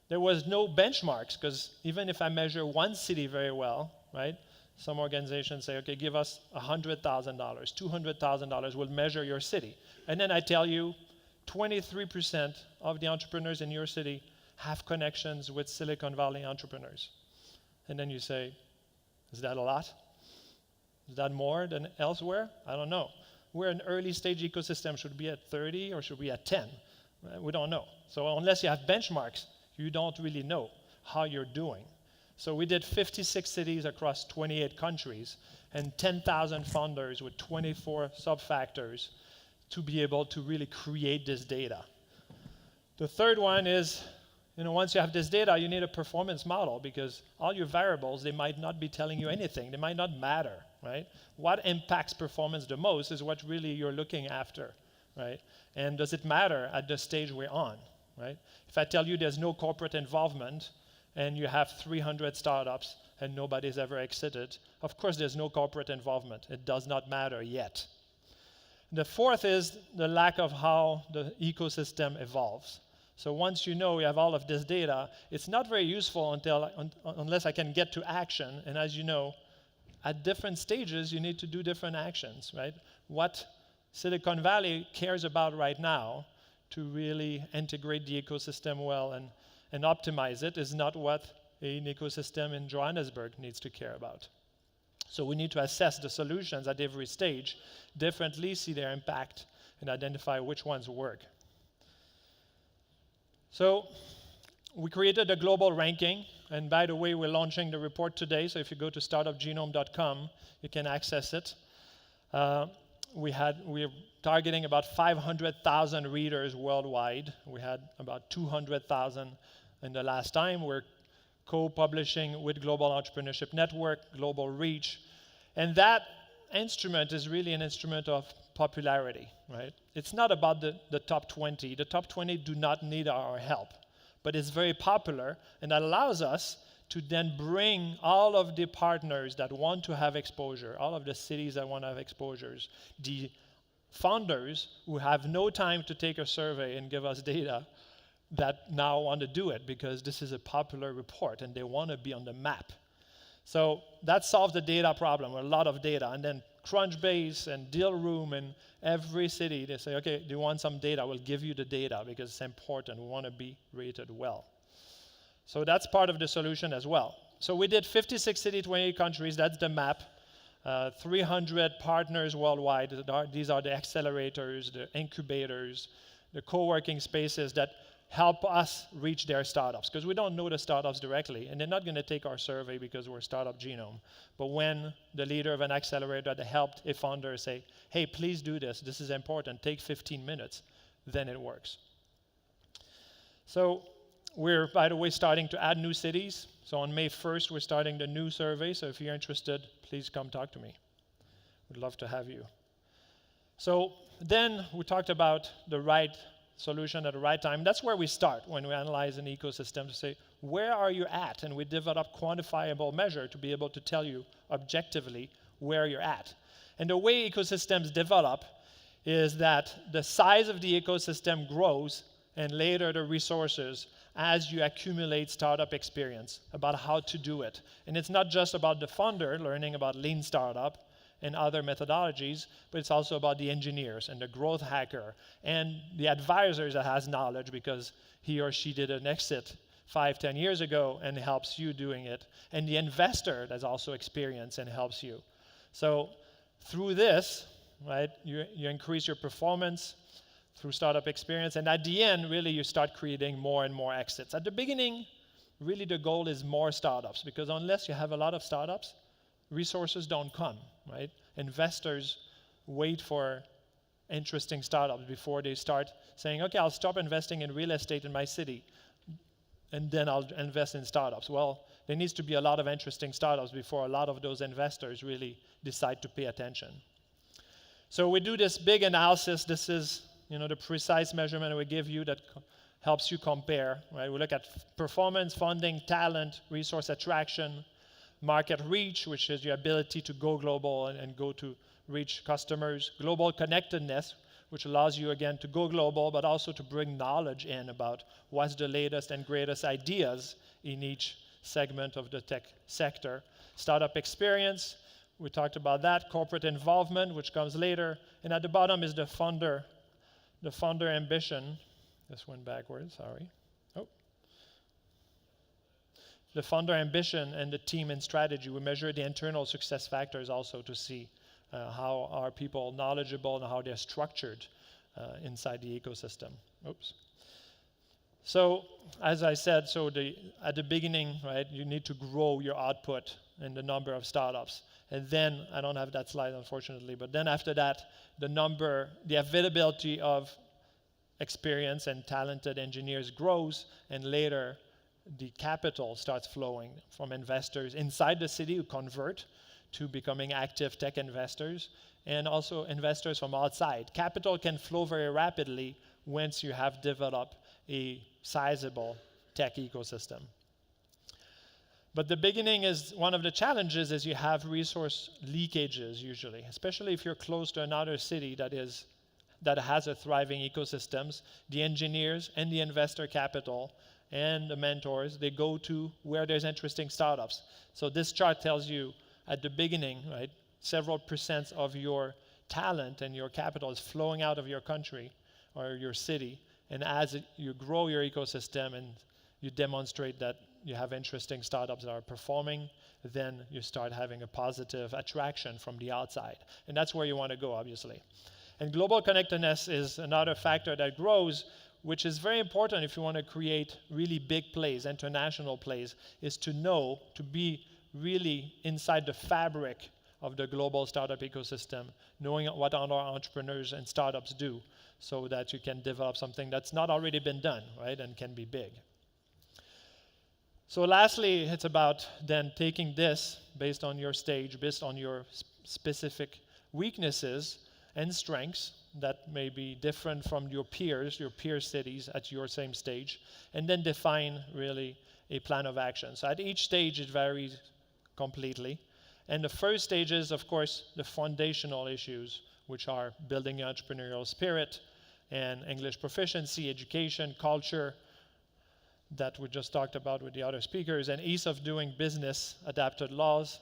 There was no benchmarks because even if I measure one city very well, right? Some organizations say, okay, give us $100,000, $200,000, we'll measure your city. And then I tell you, 23% of the entrepreneurs in your city have connections with Silicon Valley entrepreneurs. And then you say, is that a lot? Is that more than elsewhere? I don't know. We're an early stage ecosystem. Should we be at 30 or should we be at 10? We don't know. So unless you have benchmarks, you don't really know how you're doing. So we did 56 cities across 28 countries and 10,000 founders with 24 sub-factors to be able to really create this data. The third one is, once you have this data, you need a performance model because all your variables, they might not be telling you anything. They might not matter, right? What impacts performance the most is what really you're looking after, right? And does it matter at the stage we're on, right? If I tell you there's no corporate involvement and you have 300 startups and nobody's ever exited, of course there's no corporate involvement. It does not matter yet. The fourth is the lack of how the ecosystem evolves. So once you have all of this data, it's not very useful unless I can get to action. And as you know, at different stages, you need to do different actions, right? What Silicon Valley cares about right now to really integrate the ecosystem well and optimize it is not what an ecosystem in Johannesburg needs to care about. So we need to assess the solutions at every stage differently, see their impact, and identify which ones work. So we created a global ranking And by the way, we're launching the report today, so if you go to startupgenome.com, you can access it. We're targeting about 500,000 readers worldwide. We had about 200,000 in the last time. We're co-publishing with Global Entrepreneurship Network, Global Reach, and that instrument is really an instrument of popularity, right? It's not about the top 20. The top 20 do not need our help, but it's very popular, and that allows us to then bring all of the partners that want to have exposure, all of the cities that want to have exposures, the founders who have no time to take a survey and give us data that now want to do it because this is a popular report and they want to be on the map. So that solves the data problem, a lot of data. And then Crunchbase and Dealroom and every city, they say, okay, do you want some data? We'll give you the data because it's important. We want to be rated well. So that's part of the solution as well. So we did 56 cities, 28 countries. That's the map. 300 partners worldwide. These are the accelerators, the incubators, the co-working spaces that help us reach their startups, because we don't know the startups directly, and they're not going to take our survey because we're Startup Genome. But when the leader of an accelerator that helped a founder say, hey, please do this, this is important, take 15 minutes, then it works. So we're, by the way, starting to add new cities. So on May 1st, we're starting the new survey, so if you're interested, please come talk to me. We'd love to have you. So then we talked about the right solution at the right time. That's where we start when we analyze an ecosystem, to say, where are you at? And we develop quantifiable measure to be able to tell you objectively where you're at. And the way ecosystems develop is that the size of the ecosystem grows, and later the resources, as you accumulate startup experience about how to do it. And it's not just about the founder learning about lean startup and other methodologies, but it's also about the engineers and the growth hacker and the advisors that has knowledge because he or she did an exit 5-10 years ago and helps you doing it, and the investor that's also experienced and helps you. So through this, right, you increase your performance through startup experience, and at the end, really, you start creating more and more exits. At the beginning, really the goal is more startups, because unless you have a lot of startups, resources don't come, right? Investors wait for interesting startups before they start saying, okay, I'll stop investing in real estate in my city, and then I'll invest in startups. Well, there needs to be a lot of interesting startups before a lot of those investors really decide to pay attention. So we do this big analysis. This is, the precise measurement we give you that helps you compare, right? We look at performance, funding, talent, resource attraction, market reach, which is your ability to go global and go to reach customers, global connectedness, which allows you, again, to go global, but also to bring knowledge in about what's the latest and greatest ideas in each segment of the tech sector. Startup experience, we talked about that. Corporate involvement, which comes later. And at the bottom is the founder ambition. This went backwards, sorry. The founder ambition and the team and strategy. We measure the internal success factors also to see how are people knowledgeable and how they're structured inside the ecosystem. So, as I said, at the beginning, right, you need to grow your output and the number of startups. And then, I don't have that slide, unfortunately, but then after that, the availability of experienced and talented engineers grows, and later, the capital starts flowing from investors inside the city who convert to becoming active tech investors, and also investors from outside. Capital can flow very rapidly once you have developed a sizable tech ecosystem. But the beginning is one of the challenges is you have resource leakages usually, especially if you're close to another city that has a thriving ecosystems. The engineers and the investor capital and the mentors, they go to where there's interesting startups. So this chart tells you at the beginning, right, several percent of your talent and your capital is flowing out of your country or your city. And as you grow your ecosystem and you demonstrate that you have interesting startups that are performing, then you start having a positive attraction from the outside. And that's where you want to go, obviously. And global connectedness is another factor that grows which is very important if you want to create really big plays, international plays, is to know, to be really inside the fabric of the global startup ecosystem, knowing what other entrepreneurs and startups do, so that you can develop something that's not already been done, right, and can be big. So lastly, it's about then taking this based on your stage, based on your specific weaknesses and strengths that may be different from your peer cities at your same stage, and then define really a plan of action. So at each stage, it varies completely. And the first stage is, of course, the foundational issues, which are building entrepreneurial spirit and English proficiency, education, culture, that we just talked about with the other speakers, and ease of doing business, adapted laws.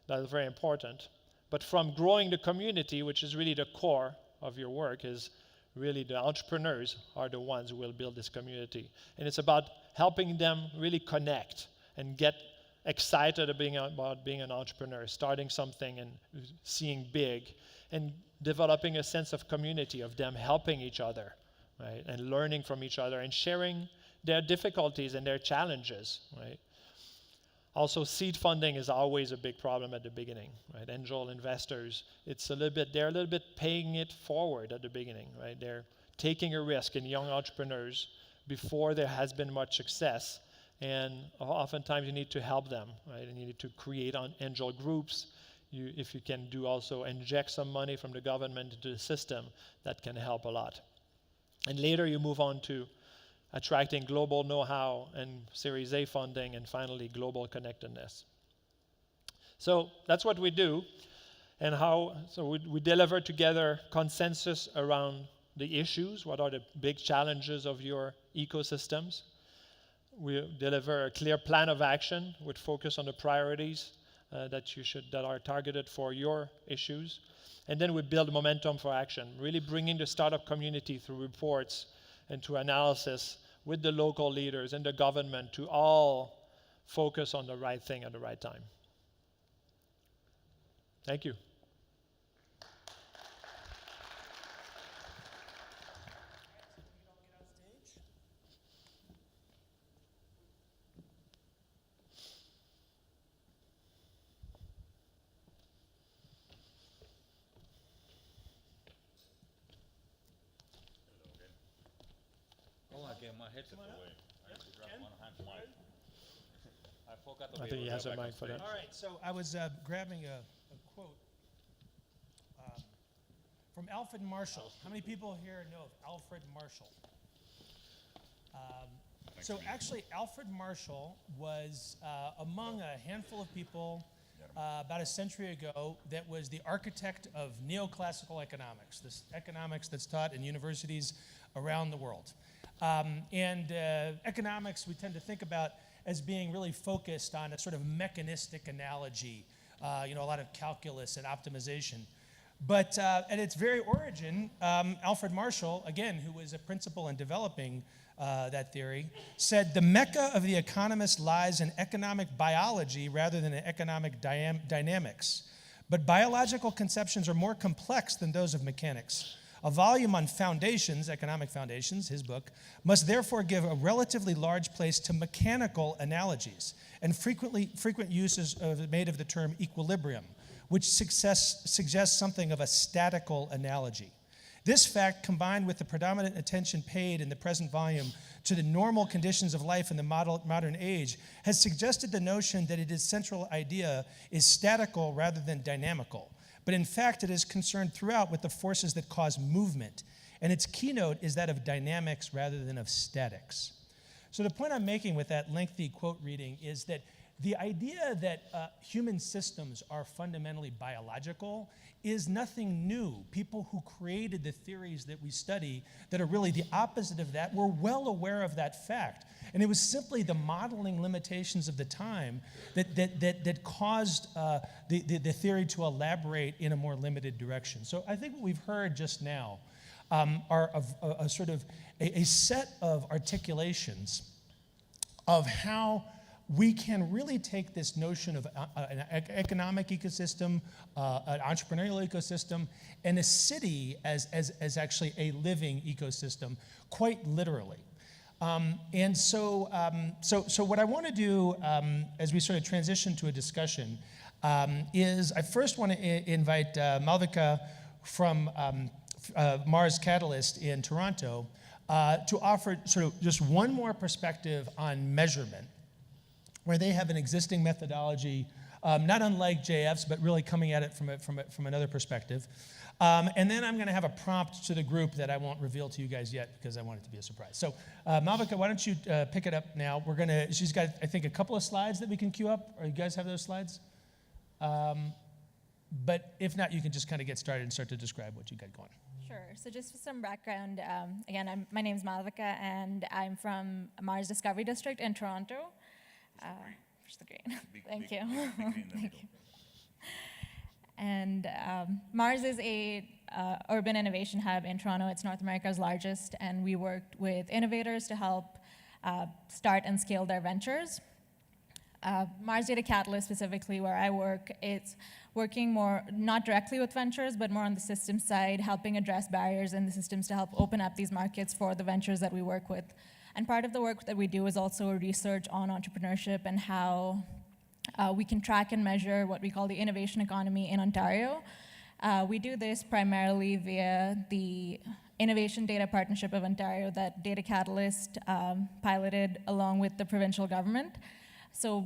That is very important. But from growing the community, which is really the core of your work, is really the entrepreneurs are the ones who will build this community. And it's about helping them really connect and get excited about being an entrepreneur, starting something and seeing big, and developing a sense of community, of them helping each other, right, and learning from each other and sharing their difficulties and their challenges, right? Also, seed funding is always a big problem at the beginning, right? Angel investors, they're a little bit paying it forward at the beginning, right? They're taking a risk in young entrepreneurs before there has been much success, and oftentimes you need to help them, right? And you need to create angel groups. If you can do also inject some money from the government into the system, that can help a lot. And later you move on to attracting global know-how and Series A funding, and finally global connectedness. So that's what we do, and we deliver together consensus around the issues. What are the big challenges of your ecosystems? We deliver a clear plan of action with focus on the priorities that are targeted for your issues. And then we build momentum for action, really bringing the startup community through reports and to analysis with the local leaders and the government to all focus on the right thing at the right time. Thank you. My headset away. I have to grab one hand mic. I forgot to I think he has a mic for that. All right, so I was grabbing a quote from Alfred Marshall. How many people here know of Alfred Marshall? So actually, Alfred Marshall was among a handful of people about a century ago that was the architect of neoclassical economics, this economics that's taught in universities around the world. Economics we tend to think about as being really focused on a sort of mechanistic analogy, a lot of calculus and optimization. But at its very origin, Alfred Marshall, again, who was a principal in developing that theory, said the mecca of the economist lies in economic biology rather than in economic dynamics. But biological conceptions are more complex than those of mechanics. A volume on foundations, economic foundations, his book, must therefore give a relatively large place to mechanical analogies, and frequent use is made of the term equilibrium, which suggests something of a statical analogy. This fact, combined with the predominant attention paid in the present volume to the normal conditions of life in the modern age, has suggested the notion that its central idea is statical rather than dynamical. But in fact, it is concerned throughout with the forces that cause movement, and its keynote is that of dynamics rather than of statics. So the point I'm making with that lengthy quote reading is that the idea that human systems are fundamentally biological is nothing new. People who created the theories that we study that are really the opposite of that were well aware of that fact. And it was simply the modeling limitations of the time that caused the theory to elaborate in a more limited direction. So I think what we've heard just now are a set of articulations of how we can really take this notion of an economic ecosystem, an entrepreneurial ecosystem, and a city as actually a living ecosystem, quite literally. So what I want to do as we sort of transition to a discussion is I first want to invite Malvika from Mars Catalyst in Toronto to offer sort of just one more perspective on measurement, where they have an existing methodology, not unlike JF's, but really coming at it from another perspective. And then I'm going to have a prompt to the group that I won't reveal to you guys yet because I want it to be a surprise. So Malvika, why don't you pick it up now? She's got, I think, a couple of slides that we can queue up. Or you guys have those slides? But if not, you can just kind of get started and start to describe what you got going. Sure. So just for some background, again, my name is Malvika, and I'm from Mars Discovery District in Toronto. Where's the green? Thank you. Thank you. And Mars is a urban innovation hub in Toronto. It's North America's largest, and we worked with innovators to help start and scale their ventures. Mars Data Catalyst, specifically where I work, it's working more, not directly with ventures, but more on the systems side, helping address barriers in the systems to help open up these markets for the ventures that we work with. And part of the work that we do is also research on entrepreneurship and how we can track and measure what we call the innovation economy in Ontario. We do this primarily via the Innovation Data Partnership of Ontario that Data Catalyst piloted along with the provincial government. So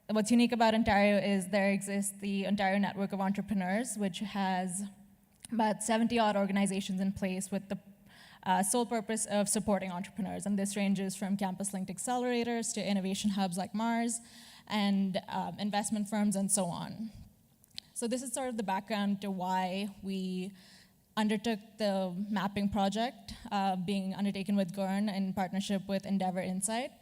what's unique about Ontario is there exists the Ontario Network of Entrepreneurs, which has about 70-odd organizations in place with the sole purpose of supporting entrepreneurs. And this ranges from campus-linked accelerators to innovation hubs like Mars and investment firms and so on. So this is sort of the background to why we undertook the mapping project being undertaken with GERN in partnership with Endeavor Insight.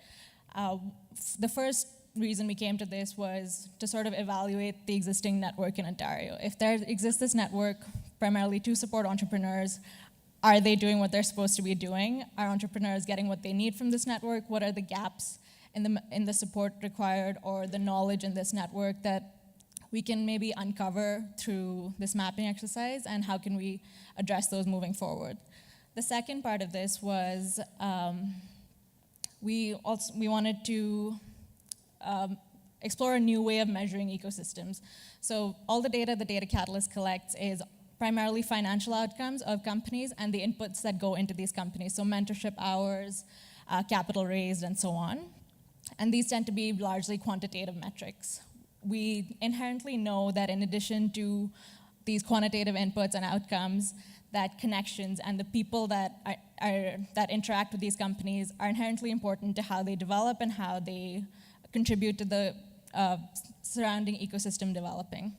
The first reason we came to this was to sort of evaluate the existing network in Ontario. If there exists this network primarily to support entrepreneurs, are they doing what they're supposed to be doing? Are entrepreneurs getting what they need from this network? What are the gaps in the support required or the knowledge in this network that we can maybe uncover through this mapping exercise, and how can we address those moving forward? The second part of this was we wanted to explore a new way of measuring ecosystems. So all the data the Data Catalyst collects is primarily financial outcomes of companies and the inputs that go into these companies, so mentorship hours, capital raised, and so on. And these tend to be largely quantitative metrics. We inherently know that in addition to these quantitative inputs and outcomes, that connections and the people that interact with these companies are inherently important to how they develop and how they contribute to the surrounding ecosystem developing.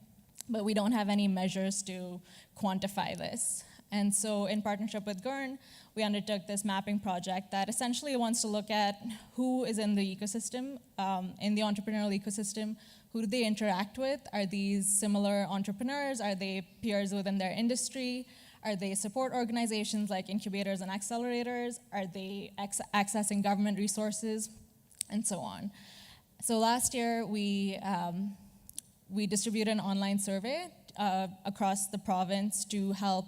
But we don't have any measures to quantify this. And so in partnership with GERN, we undertook this mapping project that essentially wants to look at who is in the ecosystem, in the entrepreneurial ecosystem, who do they interact with? Are these similar entrepreneurs? Are they peers within their industry? Are they support organizations like incubators and accelerators? Are they accessing government resources? And so on. So last year, we distributed an online survey across the province to help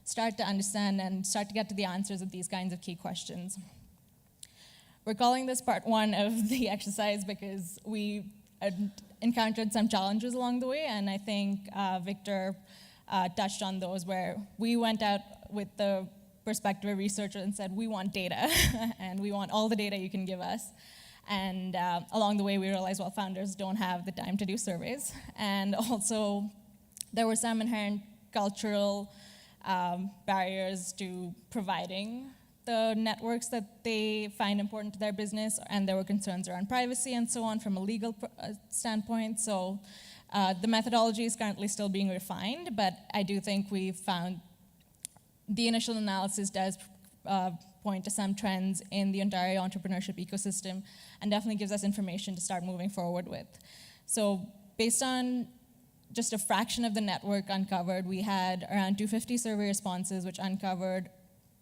start to understand and start to get to the answers of these kinds of key questions. We're calling this part one of the exercise because we encountered some challenges along the way, and I think Victor touched on those, where we went out with the perspective of researcher and said, we want data, and we want all the data you can give us. And along the way, we realized, well, founders don't have the time to do surveys. And also, there were some inherent cultural barriers to providing the networks that they find important to their business, and there were concerns around privacy and so on from a legal standpoint. So the methodology is currently still being refined, but I do think we've found the initial analysis does point to some trends in the Ontario entrepreneurship ecosystem and definitely gives us information to start moving forward with. So based on just a fraction of the network uncovered, we had around 250 survey responses, which uncovered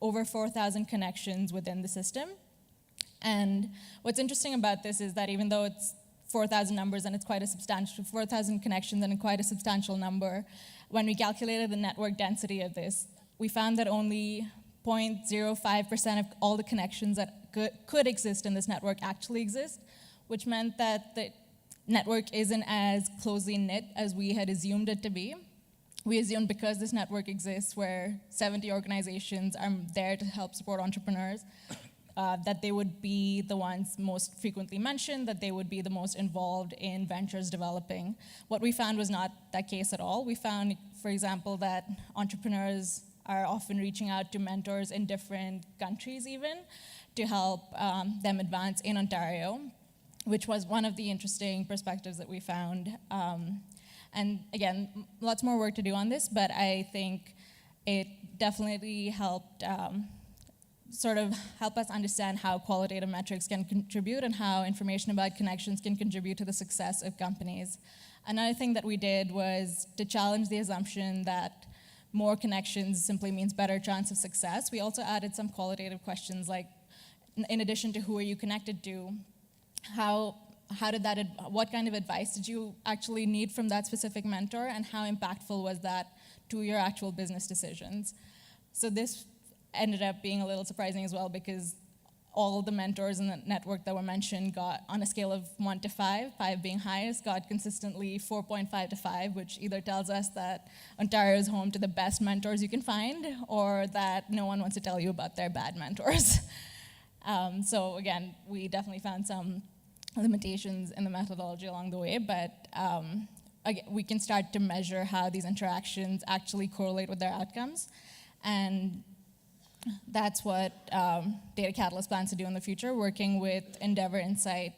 over 4,000 connections within the system. And what's interesting about this is that even though it's 4,000 numbers and it's quite a substantial, 4,000 connections and quite a substantial number, when we calculated the network density of this, we found that only 0.05% of all the connections that could exist in this network actually exist, which meant that the network isn't as closely knit as we had assumed it to be. We assumed because this network exists where 70 organizations are there to help support entrepreneurs, that they would be the ones most frequently mentioned, that they would be the most involved in ventures developing. What we found was not that case at all. We found, for example, that entrepreneurs are often reaching out to mentors in different countries even to help them advance in Ontario, which was one of the interesting perspectives that we found. And again, lots more work to do on this, but I think it definitely helped sort of help us understand how qualitative metrics can contribute and how information about connections can contribute to the success of companies. Another thing that we did was to challenge the assumption that more connections simply means better chance of success. We also added some qualitative questions like, in addition to who are you connected to, what kind of advice did you actually need from that specific mentor, and how impactful was that to your actual business decisions? So this ended up being a little surprising as well, because all the mentors in the network that were mentioned got, on a scale of 1 to 5, 5 being highest, got consistently 4.5 to 5, which either tells us that Ontario is home to the best mentors you can find, or that no one wants to tell you about their bad mentors. So again, we definitely found some limitations in the methodology along the way, but again, we can start to measure how these interactions actually correlate with their outcomes. And that's what Data Catalyst plans to do in the future, working with Endeavor Insight,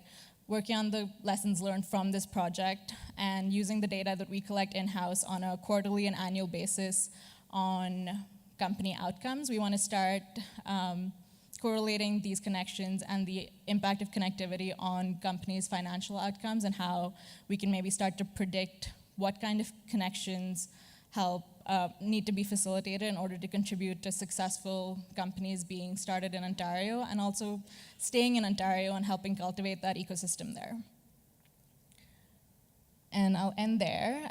working on the lessons learned from this project, and using the data that we collect in-house on a quarterly and annual basis on company outcomes. We want to start correlating these connections and the impact of connectivity on companies' financial outcomes, and how we can maybe start to predict what kind of connections need to be facilitated in order to contribute to successful companies being started in Ontario, and also staying in Ontario and helping cultivate that ecosystem there. And I'll end there.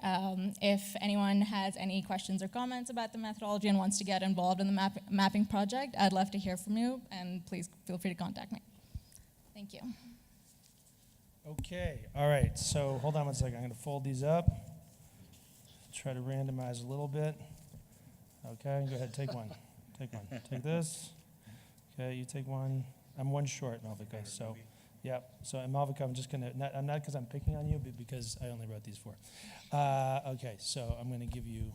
If anyone has any questions or comments about the methodology and wants to get involved in the mapping project, I'd love to hear from you, and please feel free to contact me. Thank you. Okay, all right, so hold on one second. I'm going to fold these up. Try to randomize a little bit. Okay, go ahead, take one. Take one. Take this. Okay, you take one. I'm one short, Malvika, so. Yeah, so Malvika, I'm just gonna, not because I'm picking on you, but because I only wrote these 4. Okay, so I'm gonna give you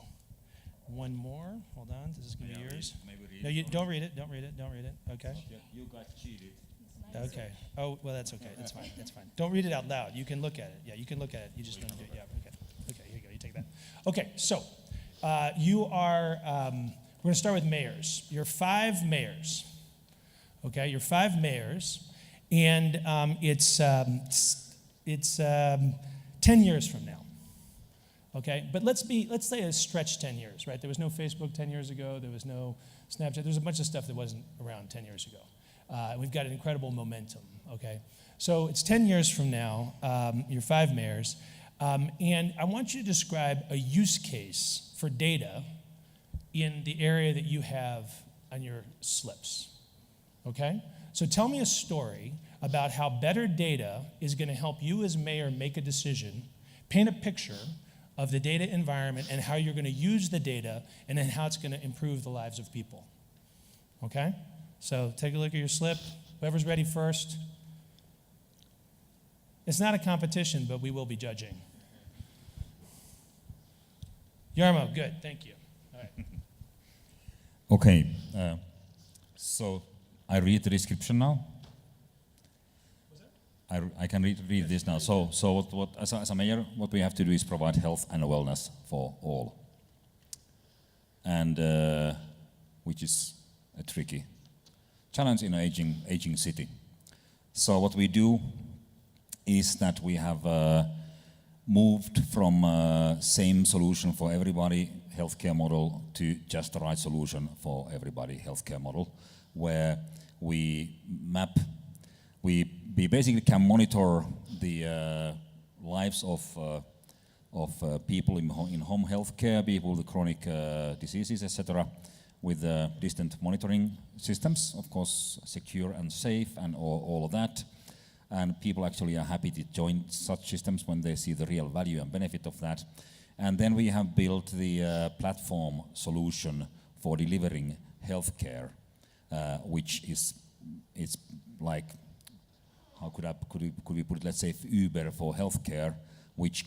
one more. Hold on, this is gonna be yours. No, you don't read it, don't read it, don't read it, okay? You guys cheated. Okay, oh, well, that's okay, that's fine, that's fine. Don't read it out loud, you can look at it. Yeah, you can look at it, you just don't do it, yeah, okay. Okay, here you go, you take that. Okay, so you are, we're gonna start with mayors. You're 5 mayors, okay? You're 5 mayors. And it's 10 years from now, okay? But let's say a stretch 10 years, right? There was no Facebook 10 years ago. There was no Snapchat. There's a bunch of stuff that wasn't around 10 years ago. We've got an incredible momentum, okay? So it's 10 years from now. You're 5 mayors. And I want you to describe a use case for data in the area that you have on your slips, okay? So tell me a story about how better data is going to help you as mayor make a decision, paint a picture of the data environment and how you're going to use the data, and then how it's going to improve the lives of people. Okay? So take a look at your slip. Whoever's ready first. It's not a competition, but we will be judging. Jarmo, good, thank you. All right. Okay, so I read the description now. I can read this now. So what as a mayor, what we have to do is provide health and wellness for all, and which is a tricky challenge in an aging city. So what we do is that we have moved from same solution for everybody healthcare model to just the right solution for everybody healthcare model, where we map we basically can monitor the lives of people in home health care, people with chronic diseases, etc., with distant monitoring systems, of course, secure and safe and all of that. And people actually are happy to join such systems when they see the real value and benefit of that. And then we have built the platform solution for delivering healthcare, which it's like, how could we put it, let's say Uber for healthcare, which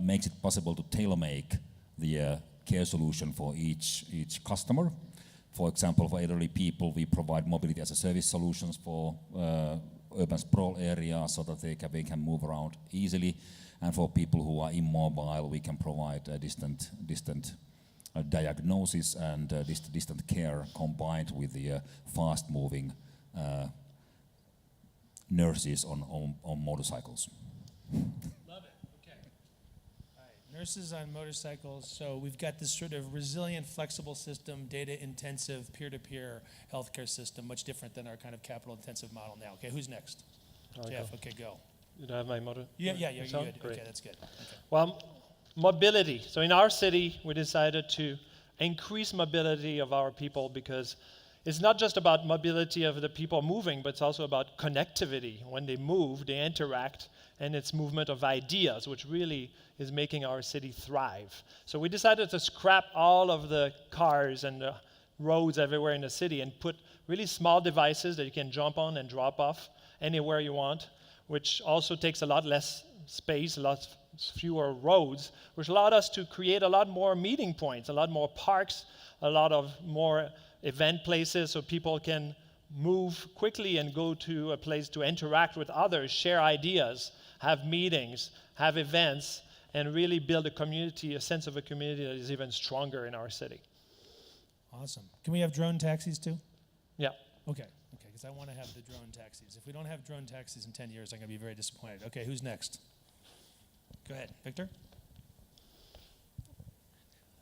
makes it possible to tailor-make the care solution for each customer. For example, for elderly people, we provide mobility as a service solutions for urban sprawl areas so that they can move around easily. And for people who are immobile, we can provide a distant diagnosis and distant care combined with the fast-moving nurses on motorcycles. Love it. Okay. All right. Nurses on motorcycles. So we've got this sort of resilient, flexible system, data-intensive, peer-to-peer healthcare system, much different than our kind of capital-intensive model now. Okay, who's next? Jeff. Okay, go. You don't have my motor? Yeah, you're good. Great. Okay, that's good. Okay. Well, mobility. So in our city, we decided to increase mobility of our people because it's not just about mobility of the people moving, but it's also about connectivity. When they move, they interact, and it's movement of ideas, which really is making our city thrive. So we decided to scrap all of the cars and the roads everywhere in the city and put really small devices that you can jump on and drop off anywhere you want, which also takes a lot less space, a lot fewer roads, which allowed us to create a lot more meeting points, a lot more parks, a lot of more event places so people can move quickly and go to a place to interact with others, share ideas, have meetings, have events, and really build a community, a sense of a community that is even stronger in our city. Awesome. Can we have drone taxis too? Yeah. Okay, because I want to have the drone taxis. If we don't have drone taxis in 10 years, I'm going to be very disappointed. Okay, who's next? Go ahead, Victor.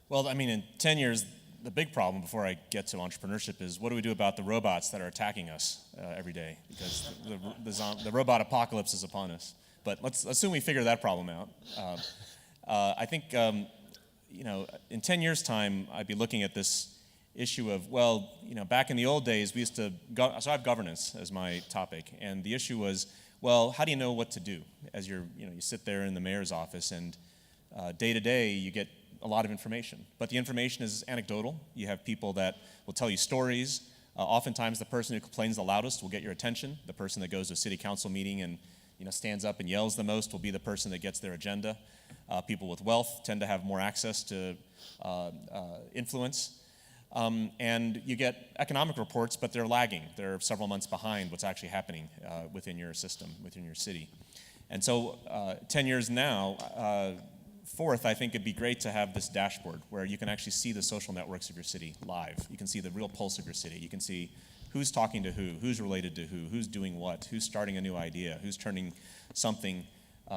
Well, I mean, in 10 years, the big problem before I get to entrepreneurship is what do we do about the robots that are attacking us every day? Because the robot apocalypse is upon us. But let's assume we figure that problem out. I think, in 10 years' time, I'd be looking at this issue of, back in the old days, we used to, so I have governance as my topic, and the issue was, how do you know what to do? As you sit there in the mayor's office, and day to day, you get a lot of information. But the information is anecdotal. You have people that will tell you stories. Oftentimes, the person who complains the loudest will get your attention. The person that goes to a city council meeting and stands up and yells the most will be the person that gets their agenda. People with wealth tend to have more access to influence. And you get economic reports, but they're lagging. They're several months behind what's actually happening within your system, within your city. And so 10 years now, fourth, I think it'd be great to have this dashboard where you can actually see the social networks of your city live. You can see the real pulse of your city. You can see who's talking to who's related to who's doing what, who's starting a new idea, who's turning something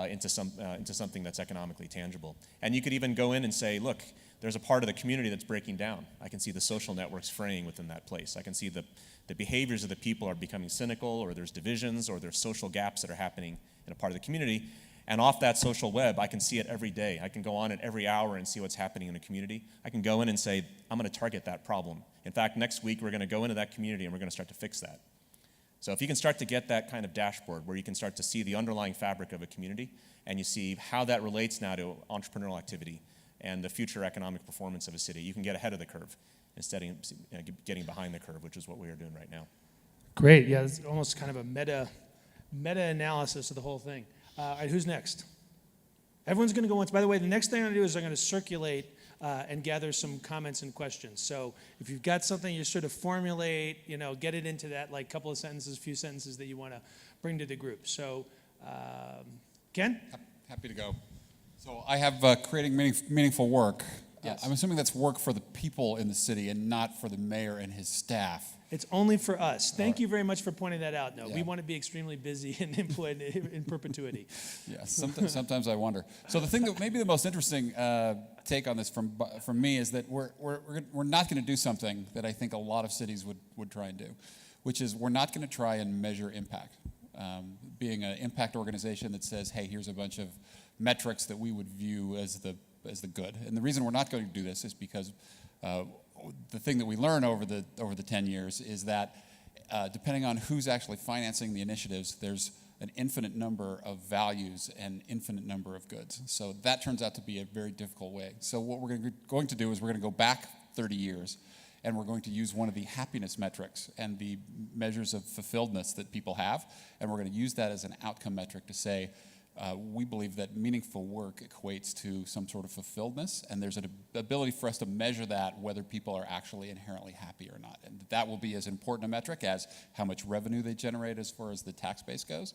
into something that's economically tangible. And you could even go in and say, look, there's a part of the community that's breaking down. I can see the social networks fraying within that place. I can see the behaviors of the people are becoming cynical, or there's divisions, or there's social gaps that are happening in a part of the community. And off that social web, I can see it every day. I can go on it every hour and see what's happening in a community. I can go in and say, I'm going to target that problem. In fact, next week, we're going to go into that community and we're going to start to fix that. So if you can start to get that kind of dashboard where you can start to see the underlying fabric of a community, and you see how that relates now to entrepreneurial activity and the future economic performance of a city, you can get ahead of the curve instead of getting behind the curve, which is what we are doing right now. Great. Yeah, it's almost kind of a meta-analysis of the whole thing. All right, who's next? Everyone's going to go once. By the way, the next thing I'm going to do is I'm going to circulate and gather some comments and questions. So if you've got something you sort of formulate, get it into that couple of sentences, few sentences that you want to bring to the group. So, Ken? Happy to go. So I have creating meaningful work. Yes. I'm assuming that's work for the people in the city and not for the mayor and his staff. It's only for us. Thank you very much for pointing that out. No, Yeah. we want to be extremely busy and employed in perpetuity. Yeah, sometimes I wonder. So the thing that maybe the most interesting take on this from me is that we're not going to do something that I think a lot of cities would try and do, which is we're not going to try and measure impact. Being an impact organization that says, hey, here's a bunch of metrics that we would view as the good. And the reason we're not going to do this is because the thing that we learn over the 10 years is that depending on who's actually financing the initiatives, there's an infinite number of values and infinite number of goods. So that turns out to be a very difficult way. So what we're going to do is we're going to go back 30 years, and we're going to use one of the happiness metrics and the measures of fulfilledness that people have, and we're going to use that as an outcome metric to say, we believe that meaningful work equates to some sort of fulfilledness, and there's an ability for us to measure that whether people are actually inherently happy or not. And that will be as important a metric as how much revenue they generate as far as the tax base goes,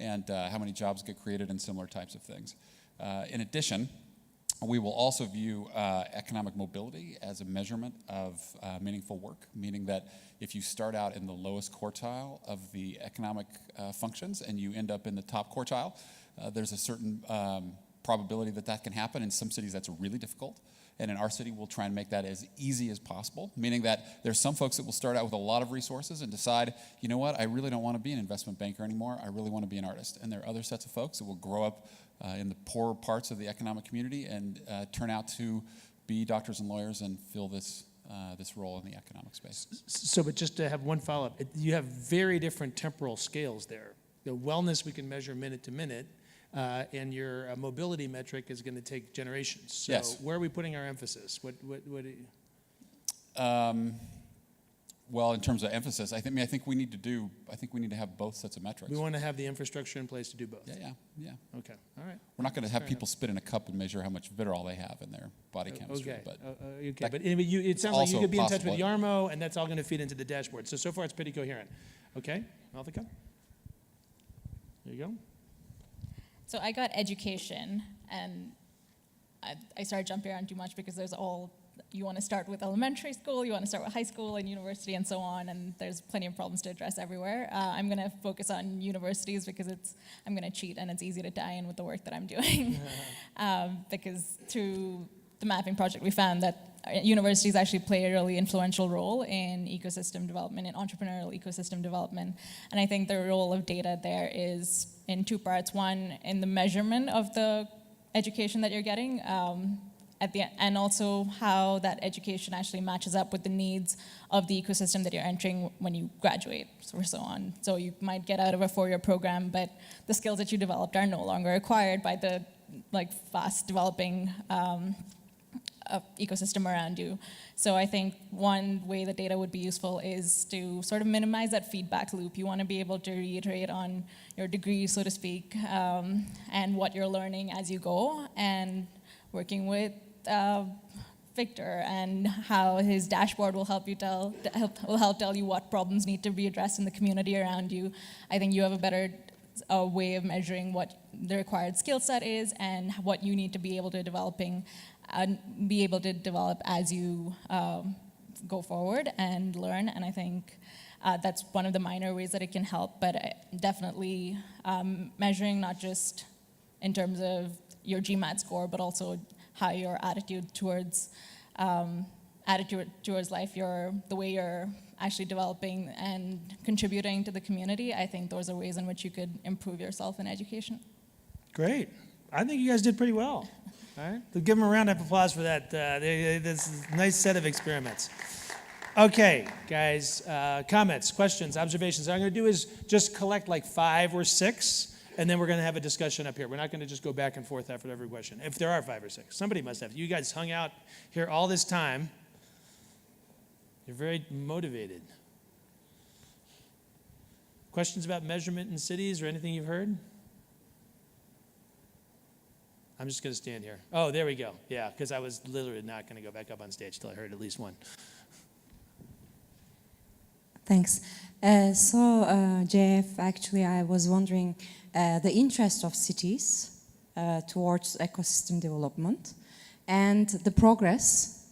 and how many jobs get created and similar types of things. In addition, we will also view economic mobility as a measurement of meaningful work, meaning that if you start out in the lowest quartile of the economic functions and you end up in the top quartile, there's a certain probability that that can happen. In some cities, that's really difficult. And in our city, we'll try and make that as easy as possible, meaning that there's some folks that will start out with a lot of resources and decide, you know what, I really don't want to be an investment banker anymore. I really want to be an artist. And there are other sets of folks that will grow up in the poorer parts of the economic community and turn out to be doctors and lawyers and fill this role in the economic space. So, but just to have one follow-up, you have very different temporal scales there. The wellness we can measure minute to minute, and your mobility metric is going to take generations. So yes. Where are we putting our emphasis? What do you... Well, in terms of emphasis, I think we need to have both sets of metrics. We want to have the infrastructure in place to do both. Yeah. Okay, all right. We're not going to have people spit in a cup and measure how much Vitrol they have in their body chemistry. Okay, But okay. But anyway, it sounds like you could be in touch with possible. Yarmo, and that's all going to feed into the dashboard. So far it's pretty coherent. Okay, Malvika? There you go. So I got education, and I started jumping around too much because there's you want to start with elementary school, you want to start with high school and university and so on, and there's plenty of problems to address everywhere. I'm going to focus on universities because I'm going to cheat and it's easy to tie in with the work that I'm doing. Because through the mapping project, we found that universities actually play a really influential role in ecosystem development, in entrepreneurial ecosystem development. And I think the role of data there is in two parts. One, in the measurement of the education that you're getting, and also how that education actually matches up with the needs of the ecosystem that you're entering when you graduate, or so on. So you might get out of a 4-year program, but the skills that you developed are no longer acquired by the fast developing ecosystem around you. So I think one way that data would be useful is to sort of minimize that feedback loop. You want to be able to reiterate on your degree, so to speak, and what you're learning as you go, and working with Victor and how his dashboard will help tell you what problems need to be addressed in the community around you. I think you have a better way of measuring what the required skill set is and what you need to be able to develop as you go forward and learn. And I think that's one of the minor ways that it can help, but definitely measuring not just in terms of your GMAT score, but also how your attitude towards life, the way you're actually developing and contributing to the community. I think those are ways in which you could improve yourself in education. Great. I think you guys did pretty well. All right. So give them a round of applause for that. This is a nice set of experiments. Okay, guys, comments, questions, observations. What I'm going to do is just collect like 5 or 6, and then we're going to have a discussion up here. We're not going to just go back and forth after every question. If there are 5 or 6, somebody must have. You guys hung out here all this time. You're very motivated. Questions about measurement in cities or anything you've heard? I'm just going to stand here. Oh, there we go. Yeah, because I was literally not going to go back up on stage till I heard at least one. Thanks. JF, actually, I was wondering the interest of cities towards ecosystem development and the progress,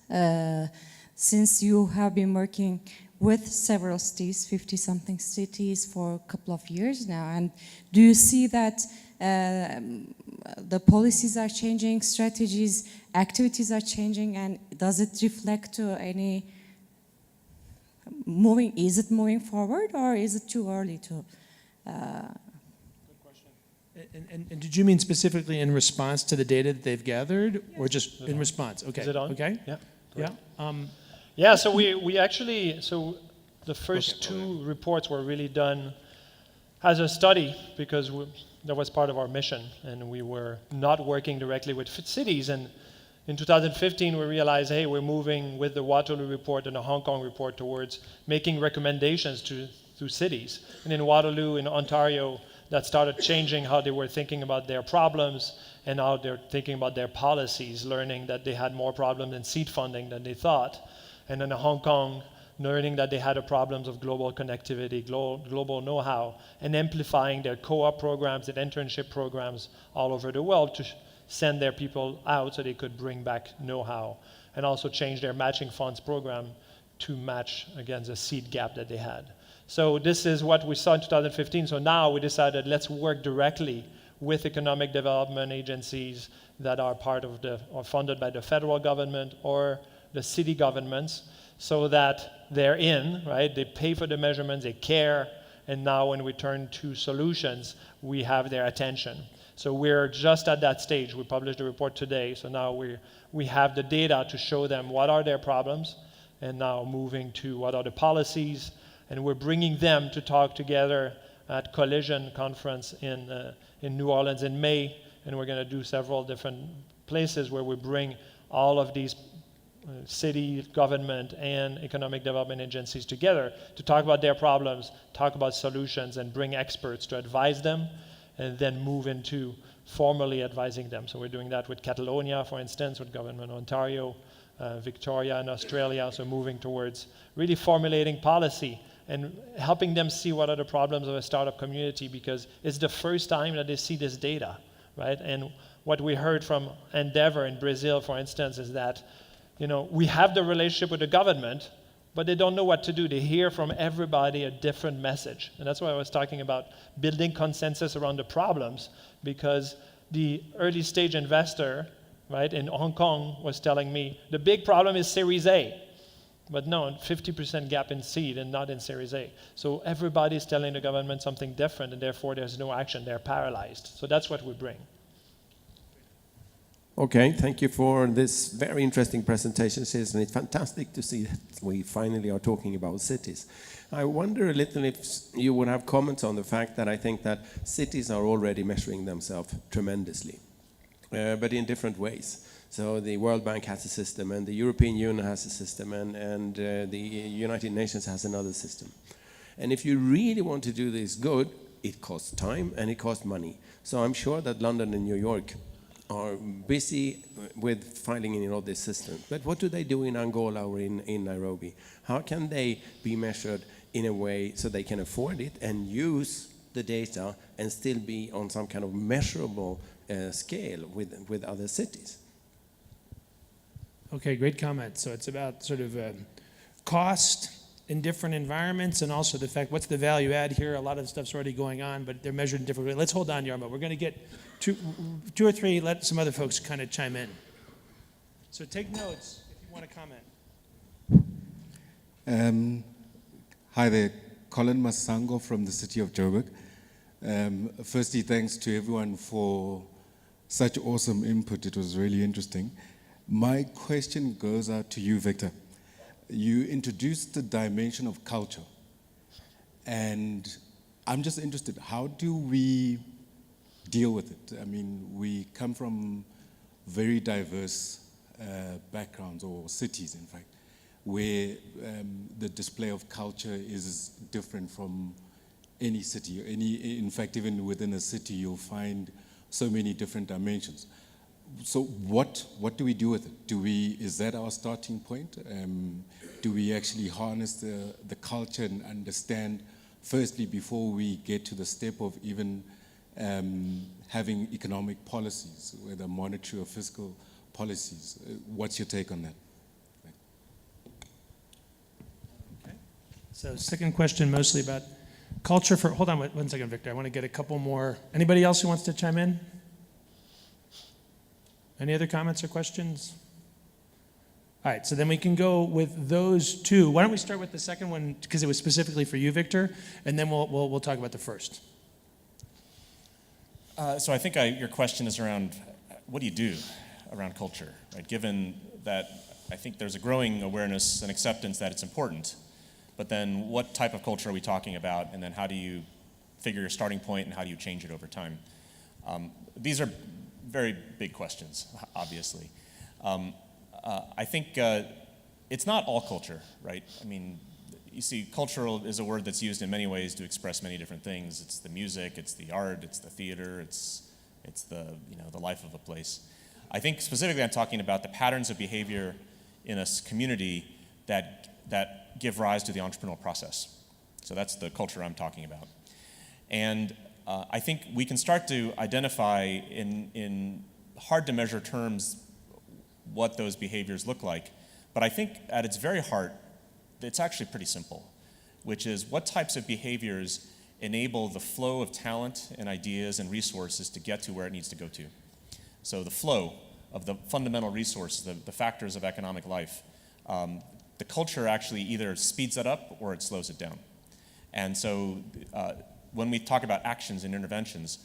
since you have been working with several cities, 50-something cities for a couple of years now, and do you see that the policies are changing, strategies, activities are changing, and does it reflect to any is it moving forward, or is it too early to? And did you mean specifically in response to the data that they've gathered, or just in response? Okay. Is it on? Okay. Yeah. Yeah. Yeah, so we actually, so the first two reports were really done as a study because that was part of our mission, and we were not working directly with cities. And in 2015, we realized, hey, we're moving with the Waterloo report and the Hong Kong report towards making recommendations to cities. And in Waterloo, in Ontario, that started changing how they were thinking about their problems and how they're thinking about their policies, learning that they had more problems in seed funding than they thought. And in Hong Kong, learning that they had problems of global connectivity, global know-how, and amplifying their co-op programs and internship programs all over the world to send their people out so they could bring back know-how, and also change their matching funds program to match against the seed gap that they had. So this is what we saw in 2015. So now we decided let's work directly with economic development agencies that are part of or funded by the federal government or the city governments, so that they're in, right? They pay for the measurements, they care, and now when we turn to solutions, we have their attention. So we're just at that stage. We published a report today, so now we have the data to show them what are their problems, and now moving to what are the policies, and we're bringing them to talk together at Collision Conference in New Orleans in May, and we're going to do several different places where we bring all of these city, government, and economic development agencies together to talk about their problems, talk about solutions, and bring experts to advise them, and then move into formally advising them. So we're doing that with Catalonia, for instance, with Government of Ontario, Victoria in Australia, so moving towards really formulating policy and helping them see what are the problems of a startup community, because it's the first time that they see this data, right? And what we heard from Endeavor in Brazil, for instance, is that we have the relationship with the government, but they don't know what to do. They hear from everybody a different message. And that's why I was talking about building consensus around the problems, because the early stage investor, right, in Hong Kong was telling me, the big problem is Series A. But no, 50% gap in seed and not in Series A. So everybody's telling the government something different, and therefore there's no action. They're paralyzed. So that's what we bring. Okay, thank you for this very interesting presentation, and it's fantastic to see that we finally are talking about cities. I wonder a little if you would have comments on the fact that I think that cities are already measuring themselves tremendously, but in different ways. So the World Bank has a system, and the European Union has a system, and the United Nations has another system. And if you really want to do this good, it costs time and it costs money. So I'm sure that London and New York are busy with filing in all these systems. But what do they do in Angola or in Nairobi? How can they be measured in a way so they can afford it and use the data and still be on some kind of measurable scale with other cities? Okay, great comment. So it's about sort of cost in different environments, and also the fact, what's the value add here? A lot of the stuff's already going on, but they're measured in different ways. Let's hold on, Yarmo. We're going to get two or three, let some other folks kind of chime in. So take notes if you want to comment. Hi there, Colin Masango from the city of Joburg. Firstly, thanks to everyone for such awesome input. It was really interesting. My question goes out to you, Victor. You introduced the dimension of culture, and I'm just interested, how do we deal with it? I mean, we come from very diverse backgrounds, or cities, in fact, where the display of culture is different from any city. In fact, even within a city, you'll find so many different dimensions. So what do we do with it? Is that our starting point? Do we actually harness the culture and understand, firstly, before we get to the step of even having economic policies, whether monetary or fiscal policies? What's your take on that? Okay. So second question, mostly about culture for, hold on one second, Victor. I want to get a couple more. Anybody else who wants to chime in? Any other comments or questions? All right, so then we can go with those two. Why don't we start with the second one, because it was specifically for you, Victor, and then we'll talk about the first. So I think your question is around what do you do around culture, right? Given that I think there's a growing awareness and acceptance that it's important, but then what type of culture are we talking about, and then how do you figure your starting point and how do you change it over time? These are very big questions, obviously. I think it's not all culture, right? I mean, you see, cultural is a word that's used in many ways to express many different things. It's the music, it's the art, it's the theater, it's the the life of a place. I think specifically I'm talking about the patterns of behavior in a community that give rise to the entrepreneurial process. So that's the culture I'm talking about. And I think we can start to identify in hard to measure terms what those behaviors look like. But I think at its very heart, it's actually pretty simple, which is what types of behaviors enable the flow of talent and ideas and resources to get to where it needs to go to. So the flow of the fundamental resources, the factors of economic life, the culture actually either speeds it up or it slows it down. And so when we talk about actions and interventions,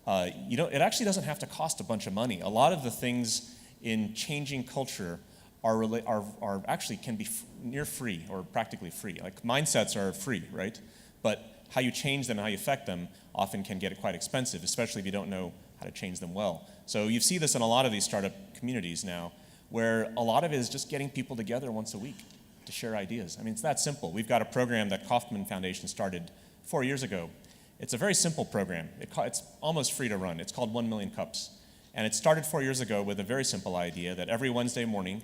it actually doesn't have to cost a bunch of money. A lot of the things in changing culture are actually can be near free or practically free. Like mindsets are free, right? But how you change them and how you affect them often can get quite expensive, especially if you don't know how to change them well. So you see this in a lot of these startup communities now, where a lot of it is just getting people together once a week to share ideas. I mean, it's that simple. We've got a program that Kauffman Foundation started 4 years ago. It's a very simple program. It's almost free to run. It's called 1 Million Cups. And it started 4 years ago with a very simple idea that every Wednesday morning,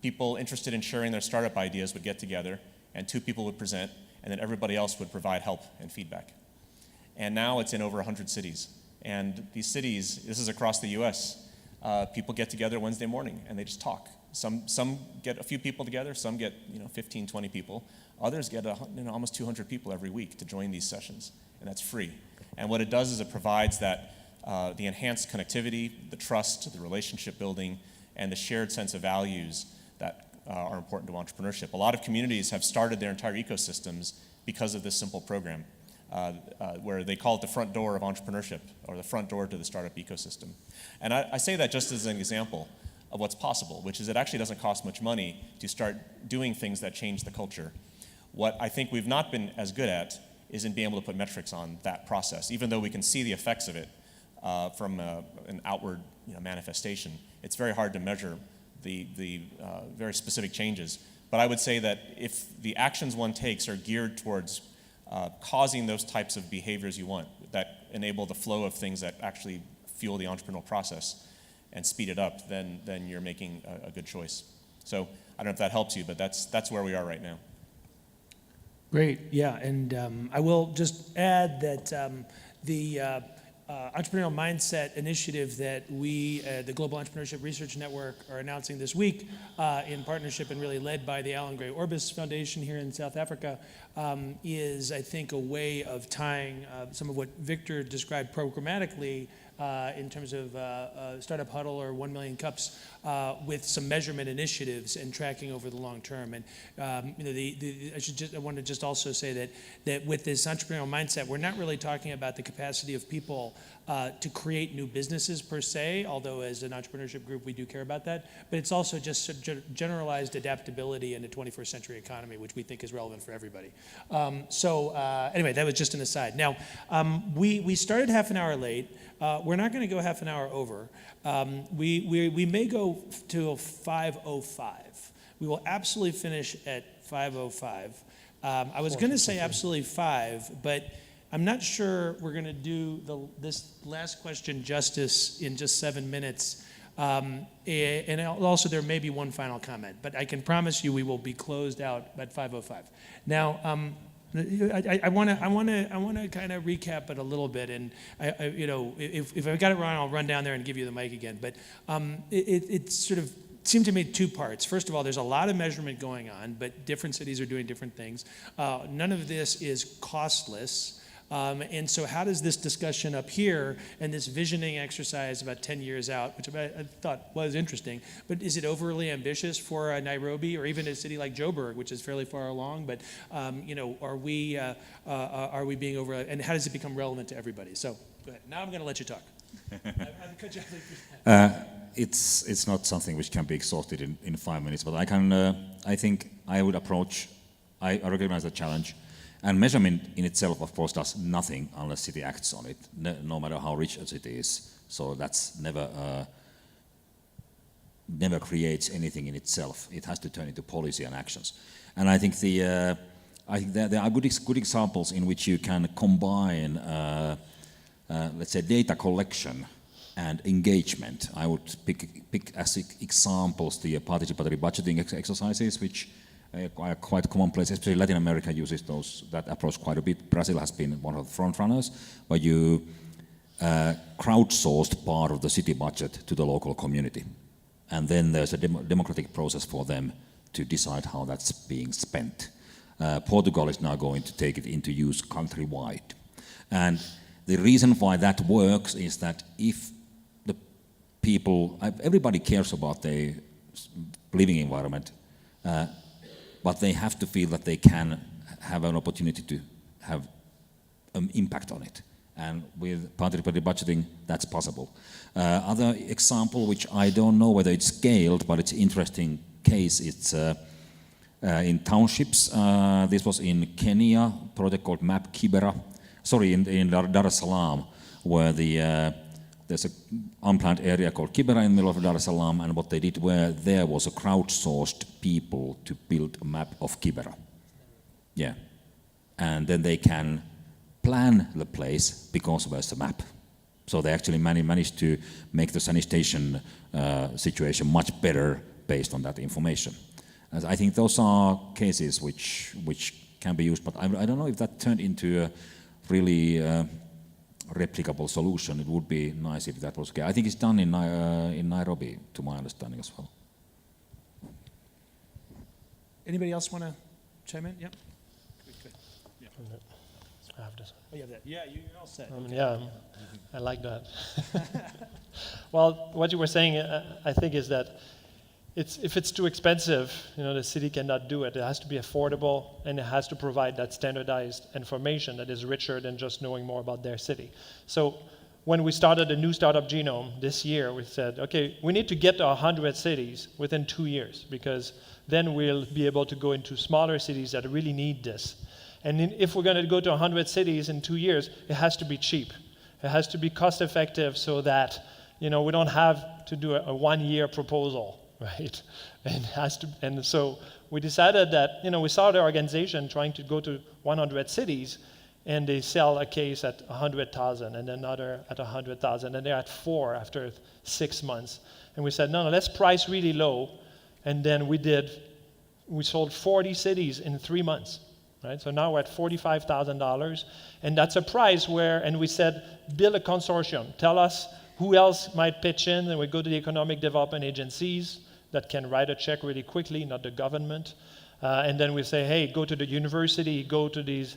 people interested in sharing their startup ideas would get together, and 2 people would present, and then everybody else would provide help and feedback. And now it's in over 100 cities. And these cities, this is across the US, people get together Wednesday morning and they just talk. Some get a few people together, some get 15, 20 people. Others get almost 200 people every week to join these sessions, and that's free. And what it does is it provides that the enhanced connectivity, the trust, the relationship building, and the shared sense of values that are important to entrepreneurship. A lot of communities have started their entire ecosystems because of this simple program, where they call it the front door of entrepreneurship, or the front door to the startup ecosystem. And I say that just as an example of what's possible, which is it actually doesn't cost much money to start doing things that change the culture. What I think we've not been as good at is in being able to put metrics on that process. Even though we can see the effects of it from an outward manifestation, it's very hard to measure the very specific changes. But I would say that if the actions one takes are geared towards causing those types of behaviors you want, that enable the flow of things that actually fuel the entrepreneurial process and speed it up, then you're making a good choice. So I don't know if that helps you, but that's where we are right now. Great, yeah, and I will just add that the Entrepreneurial Mindset initiative that we, the Global Entrepreneurship Research Network, are announcing this week in partnership and really led by the Alan Gray Orbis Foundation here in South Africa is, I think, a way of tying some of what Victor described programmatically in terms of Startup Huddle or 1 Million Cups with some measurement initiatives and tracking over the long term. And I want to just also say that with this entrepreneurial mindset, we're not really talking about the capacity of people to create new businesses per se, although as an entrepreneurship group we do care about that, but it's also just generalized adaptability in the 21st century economy, which we think is relevant for everybody. Anyway, that was just an aside. Now, we started half an hour late. We're not going to go half an hour over. We may go to 5:05. We will absolutely finish at 5:05. I was going to say absolutely 5, but I'm not sure we're going to do this last question justice in just 7 minutes. And also there may be one final comment, but I can promise you we will be closed out at 5:05. Now, I want to kind of recap it a little bit, and if I got it wrong, I'll run down there and give you the mic again. But it sort of seemed to me 2 parts. First of all, there's a lot of measurement going on, but different cities are doing different things. None of this is costless. And so how does this discussion up here and this visioning exercise about 10 years out, which I thought was interesting, but is it overly ambitious for Nairobi or even a city like Joburg, which is fairly far along? But are we being over? And how does it become relevant to everybody? So go ahead. Now I'm going to let you talk. It's not something which can be exhausted in 5 minutes, but I think I would approach. I recognize the challenge. And measurement in itself, of course, does nothing unless city acts on it, no matter how rich a city is. So that's never creates anything in itself. It has to turn into policy and actions. And I think there are good examples in which you can combine, let's say, data collection and engagement. I would pick as examples the participatory budgeting exercises, which are quite commonplace, especially Latin America uses that approach quite a bit. Brazil has been one of the front runners, where you crowdsourced part of the city budget to the local community. And then there's a democratic process for them to decide how that's being spent. Portugal is now going to take it into use countrywide. And the reason why that works is that if the people, everybody cares about their living environment, but they have to feel that they can have an opportunity to have an impact on it. And with participatory budgeting, that's possible. Other example, which I don't know whether it's scaled, but it's an interesting case, it's in townships. This was in Kenya, a project called Map Kibera. Sorry, in Dar es Salaam, where there's an unplanned area called Kibera in the middle of Dar es Salaam, and what they did there was a crowdsourced people to build a map of Kibera. Yeah. And then they can plan the place because there's a map. So they actually managed to make the sanitation situation much better based on that information. And I think those are cases which can be used, but I don't know if that turned into a really replicable solution. It would be nice if that was okay. I think it's done in Nairobi, to my understanding as well. Anybody else want to chime in? Yep. Good. Yeah. I have this. Oh, you have that. Yeah, you're all set. Yeah, I like that. Well, what you were saying, I think, is that if it's too expensive, the city cannot do it. It has to be affordable, and it has to provide that standardized information that is richer than just knowing more about their city. So when we started a new startup genome this year, we said, okay, we need to get to 100 cities within 2 years, because then we'll be able to go into smaller cities that really need this. And if we're going to go to 100 cities in 2 years, it has to be cheap. It has to be cost effective so that we don't have to do a 1-year proposal. Right, and so we decided that we saw the organization trying to go to 100 cities, and they sell a case at 100,000, and another at 100,000, and they're at 4 after 6 months. And we said, no, let's price really low, and then we sold 40 cities in 3 months. Right, so now we're at $45,000, and that's a price and we said, build a consortium. Tell us who else might pitch in, and we go to the economic development agencies that can write a check really quickly, not the government. And then we say, hey, go to the university, go to these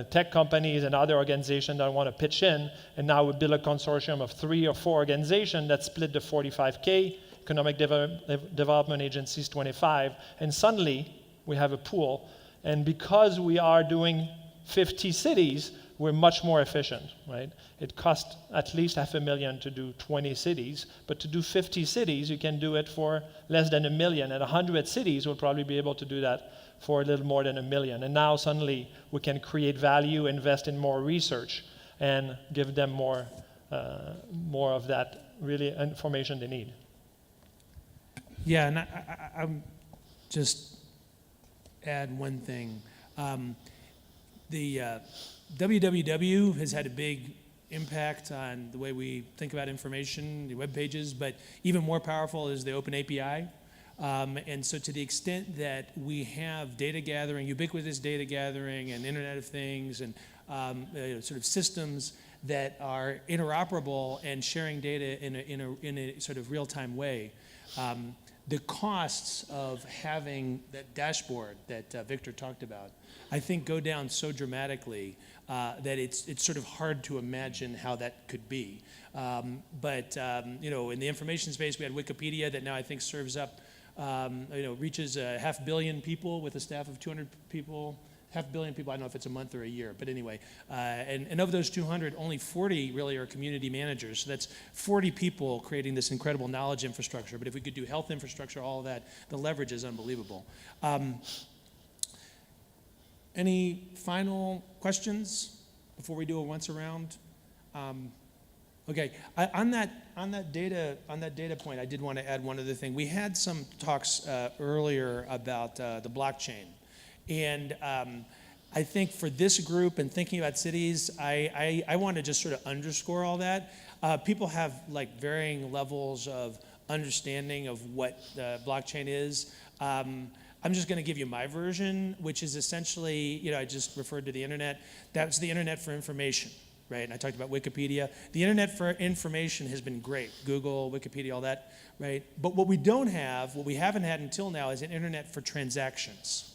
tech companies and other organizations that want to pitch in. And now we build a consortium of 3 or 4 organizations that split the 45K, economic development agencies 25, and suddenly we have a pool. And because we are doing 50 cities, we're much more efficient, right? It costs at least $500,000 to do 20 cities, but to do 50 cities, you can do it for less than $1 million. And 100 cities will probably be able to do that for a little more than $1 million. And now suddenly we can create value, invest in more research, and give them more of that really information they need. Yeah, and I'm just add one thing. The WWW has had a big impact on the way we think about information, the web pages, but even more powerful is the open API. And so to the extent that we have data gathering, ubiquitous data gathering and Internet of Things and sort of systems that are interoperable and sharing data in a sort of real-time way, the costs of having that dashboard that Victor talked about, I think, go down so dramatically that it's sort of hard to imagine how that could be. But in the information space, we had Wikipedia that now I think serves up, reaches 500 million people with a staff of 200 people. 500 million people, I don't know if it's a month or a year, but anyway. And of those 200, only 40 really are community managers. So that's 40 people creating this incredible knowledge infrastructure. But if we could do health infrastructure, all of that, the leverage is unbelievable. Any final questions before we do a once around? Okay, on that data point, I did want to add one other thing. We had some talks earlier about the blockchain. And I think for this group and thinking about cities, I want to just sort of underscore all that. People have like varying levels of understanding of what the blockchain is. I'm just going to give you my version, which is essentially, I just referred to the internet. That's the internet for information, right? And I talked about Wikipedia. The internet for information has been great. Google, Wikipedia, all that, right? But what we haven't had until now is an internet for transactions.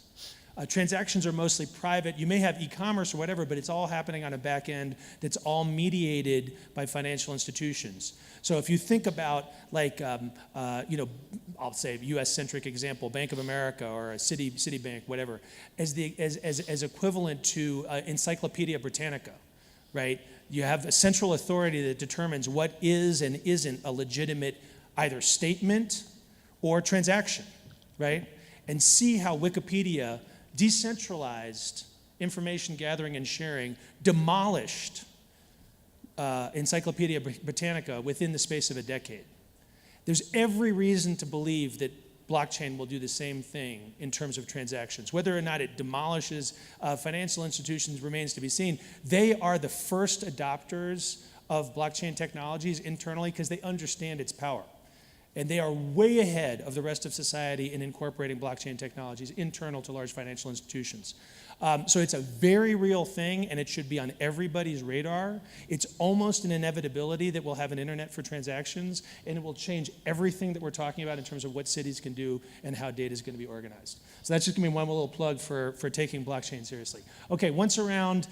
Transactions are mostly private. You may have e-commerce or whatever, but it's all happening on a back end that's all mediated by financial institutions. So if you think about I'll say U.S.-centric example, Bank of America or a Citibank, whatever, as equivalent to Encyclopedia Britannica, right? You have a central authority that determines what is and isn't a legitimate either statement or transaction, right? And see how Wikipedia, decentralized information gathering and sharing, demolished Encyclopedia Britannica within the space of a decade. There's every reason to believe that blockchain will do the same thing in terms of transactions. Whether or not it demolishes financial institutions remains to be seen. They are the first adopters of blockchain technologies internally because they understand its power. And they are way ahead of the rest of society in incorporating blockchain technologies internal to large financial institutions. So it's a very real thing, and it should be on everybody's radar. It's almost an inevitability that we'll have an internet for transactions, and it will change everything that we're talking about in terms of what cities can do and how data is going to be organized. So that's just going to be one little plug for taking blockchain seriously. Okay, once around,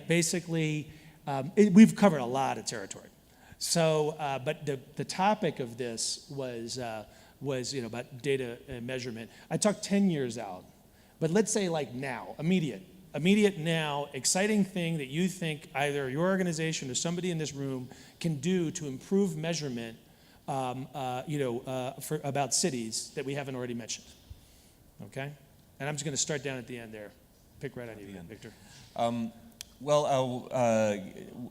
basically, we've covered a lot of territory. So, but the topic of this was about data measurement. I talked 10 years out, but let's say like now, immediate now, exciting thing that you think either your organization or somebody in this room can do to improve measurement, about cities that we haven't already mentioned. Okay, and I'm just going to start down at the end there. Pick right on you, Victor.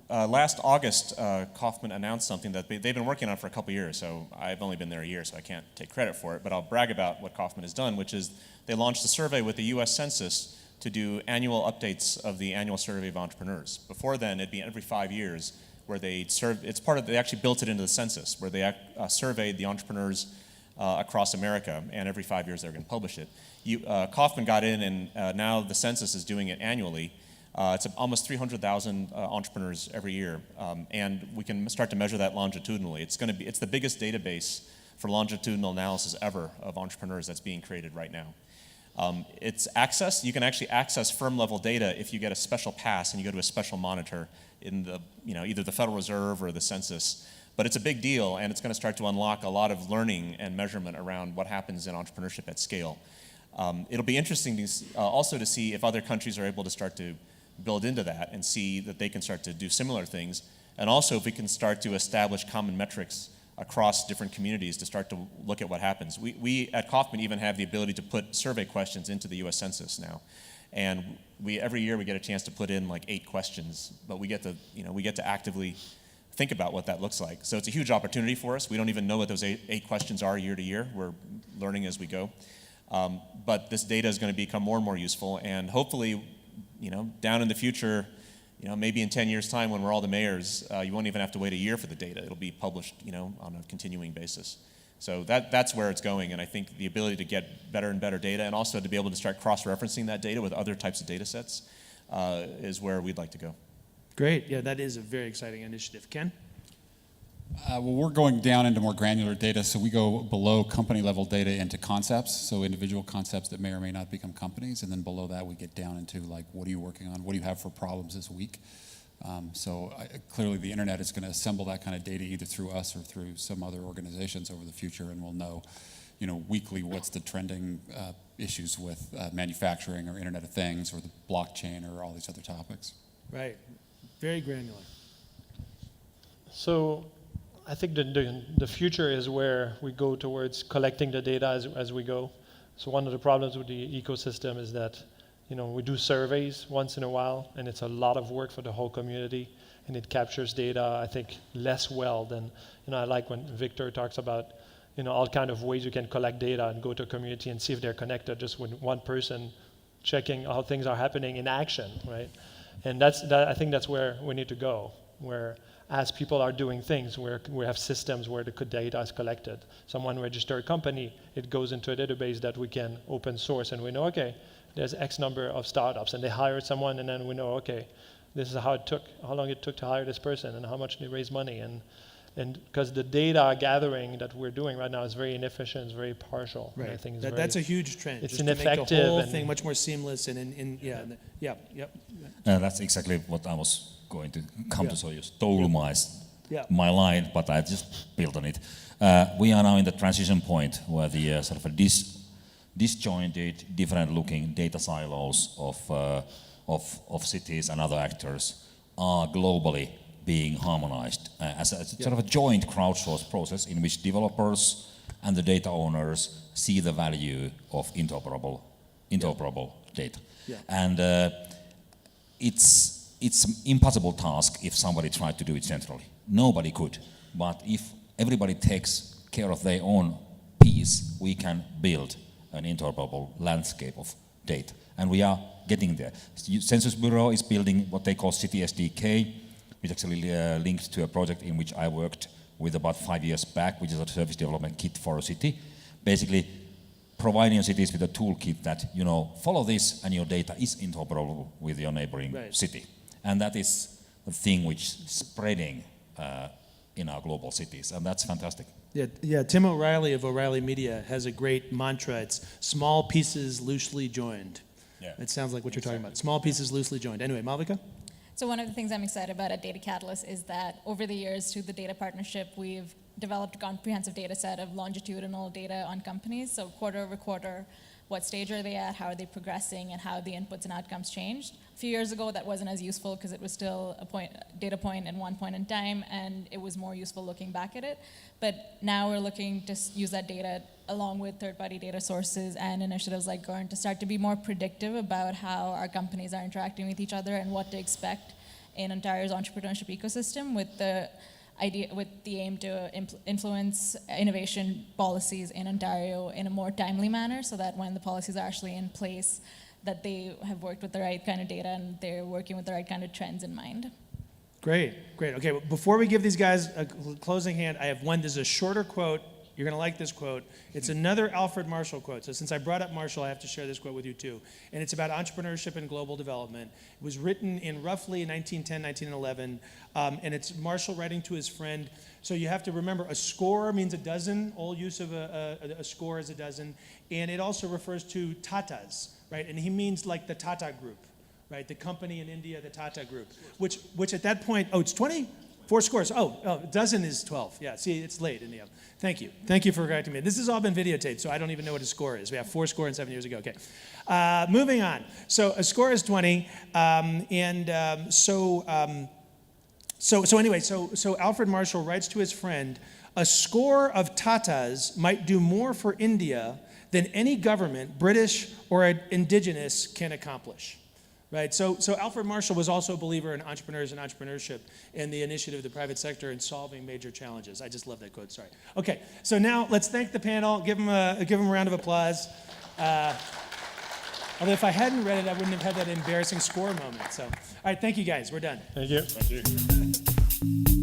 Last August, Kaufman announced something that they've been working on for a couple years, so I've only been there a year, so I can't take credit for it, but I'll brag about what Kaufman has done, which is they launched a survey with the US Census to do annual updates of the annual survey of entrepreneurs. Before then, it'd be every 5 years where they actually built it into the census, where they surveyed the entrepreneurs across America, and every 5 years they were going to publish it. Kaufman got in, and now the census is doing it annually. It's almost 300,000 entrepreneurs every year, and we can start to measure that longitudinally. It's the biggest database for longitudinal analysis ever of entrepreneurs that's being created right now. It's access. You can actually access firm level data if you get a special pass and you go to a special monitor in the either the Federal Reserve or the census. But it's a big deal, and it's going to start to unlock a lot of learning and measurement around what happens in entrepreneurship at scale. It'll be interesting also to see if other countries are able to start to build into that and see that they can start to do similar things, and also if we can start to establish common metrics across different communities to start to look at what happens. We at Kaufman even have the ability to put survey questions into the US Census now, and every year we get a chance to put in like 8 questions, but we get to actively think about what that looks like. So it's a huge opportunity for us. We don't even know what those 8 questions are year to year. We're learning as we go, but this data is going to become more and more useful, and hopefully, down in the future, maybe in 10 years' time when we're all the mayors, you won't even have to wait a year for the data. It'll be published, on a continuing basis. So that's where it's going, and I think the ability to get better and better data, and also to be able to start cross-referencing that data with other types of data sets is where we'd like to go. Great. Yeah, that is a very exciting initiative. Ken? Well, we're going down into more granular data, so we go below company level data into concepts, so individual concepts that may or may not become companies, and then below that we get down into like, what are you working on? What do you have for problems this week? Clearly the internet is going to assemble that kind of data either through us or through some other organizations over the future, and we'll know, weekly what's the trending issues with manufacturing or Internet of Things or the blockchain or all these other topics. Right. Very granular. So I think the future is where we go towards collecting the data as we go. So one of the problems with the ecosystem is that we do surveys once in a while, and it's a lot of work for the whole community, and it captures data, I think, less well than, I like when Victor talks about, all kind of ways you can collect data and go to a community and see if they're connected just with one person checking how things are happening in action, right? And I think that's where we need to go, where as people are doing things, where we have systems where the data is collected. Someone registered a company, it goes into a database that we can open source, and we know, okay, there's X number of startups, and they hire someone, and then we know, okay, this is how long it took to hire this person, and how much they raise money, and because the data gathering that we're doing right now is very inefficient, it's very partial. Right. I think that's a huge trend. It's just ineffective. To make the whole and thing much more seamless yep. That's exactly what I was going to come to, so you stole my line, but I just built on it. We are now in the transition point where the sort of a disjointed, different-looking data silos of cities and other actors are globally being harmonized as a sort of a joint crowdsourced process in which developers and the data owners see the value of interoperable data. Yeah. And it's an impossible task if somebody tried to do it centrally. Nobody could. But if everybody takes care of their own piece, we can build an interoperable landscape of data. And we are getting there. Census Bureau is building what they call City SDK, which actually linked to a project in which I worked with about 5 years back, which is a service development kit for a city. Basically, providing cities with a toolkit that, follow this and your data is interoperable with your neighboring city. And that is the thing which is spreading in our global cities, and that's fantastic. Yeah. Tim O'Reilly of O'Reilly Media has a great mantra. It's small pieces loosely joined. Yeah. It sounds like what you're talking about. Small pieces loosely joined. Anyway, Malvika? So one of the things I'm excited about at Data Catalyst is that over the years through the data partnership, we've developed a comprehensive data set of longitudinal data on companies. So quarter over quarter, what stage are they at, how are they progressing, and how the inputs and outcomes changed. A few years ago, that wasn't as useful because it was still a data point in one point in time, and it was more useful looking back at it. But now we're looking to use that data along with third-party data sources and initiatives like GERN to start to be more predictive about how our companies are interacting with each other and what to expect in Ontario's entrepreneurship ecosystem, with the aim to influence innovation policies in Ontario in a more timely manner, so that when the policies are actually in place, that they have worked with the right kind of data and they're working with the right kind of trends in mind. Great. Okay, well, before we give these guys a closing hand, I have one. This is a shorter quote. You're going to like this quote. It's another Alfred Marshall quote. So since I brought up Marshall, I have to share this quote with you too. And it's about entrepreneurship and global development. It was written in roughly 1910, 1911. And it's Marshall writing to his friend. So you have to remember, a score means a dozen. All use of a score is a dozen. And it also refers to Tatas, right? And he means like the Tata Group, right? The company in India, the Tata Group, which at that point, it's 20? 4 scores. Oh, a dozen is 12. Yeah, see, it's late in the end. Thank you. Thank you for correcting me. This has all been videotaped, so I don't even know what a score is. We have 4 score and 7 years ago. Okay. Moving on. So a score is 20. So Alfred Marshall writes to his friend, a score of Tatas might do more for India than any government, British or indigenous, can accomplish. Right, so Alfred Marshall was also a believer in entrepreneurs and entrepreneurship and the initiative of the private sector in solving major challenges. I just love that quote, sorry. Okay, so now let's thank the panel, give them a round of applause. Although if I hadn't read it, I wouldn't have had that embarrassing score moment. So, all right, thank you guys, we're done. Thank you. Thank you.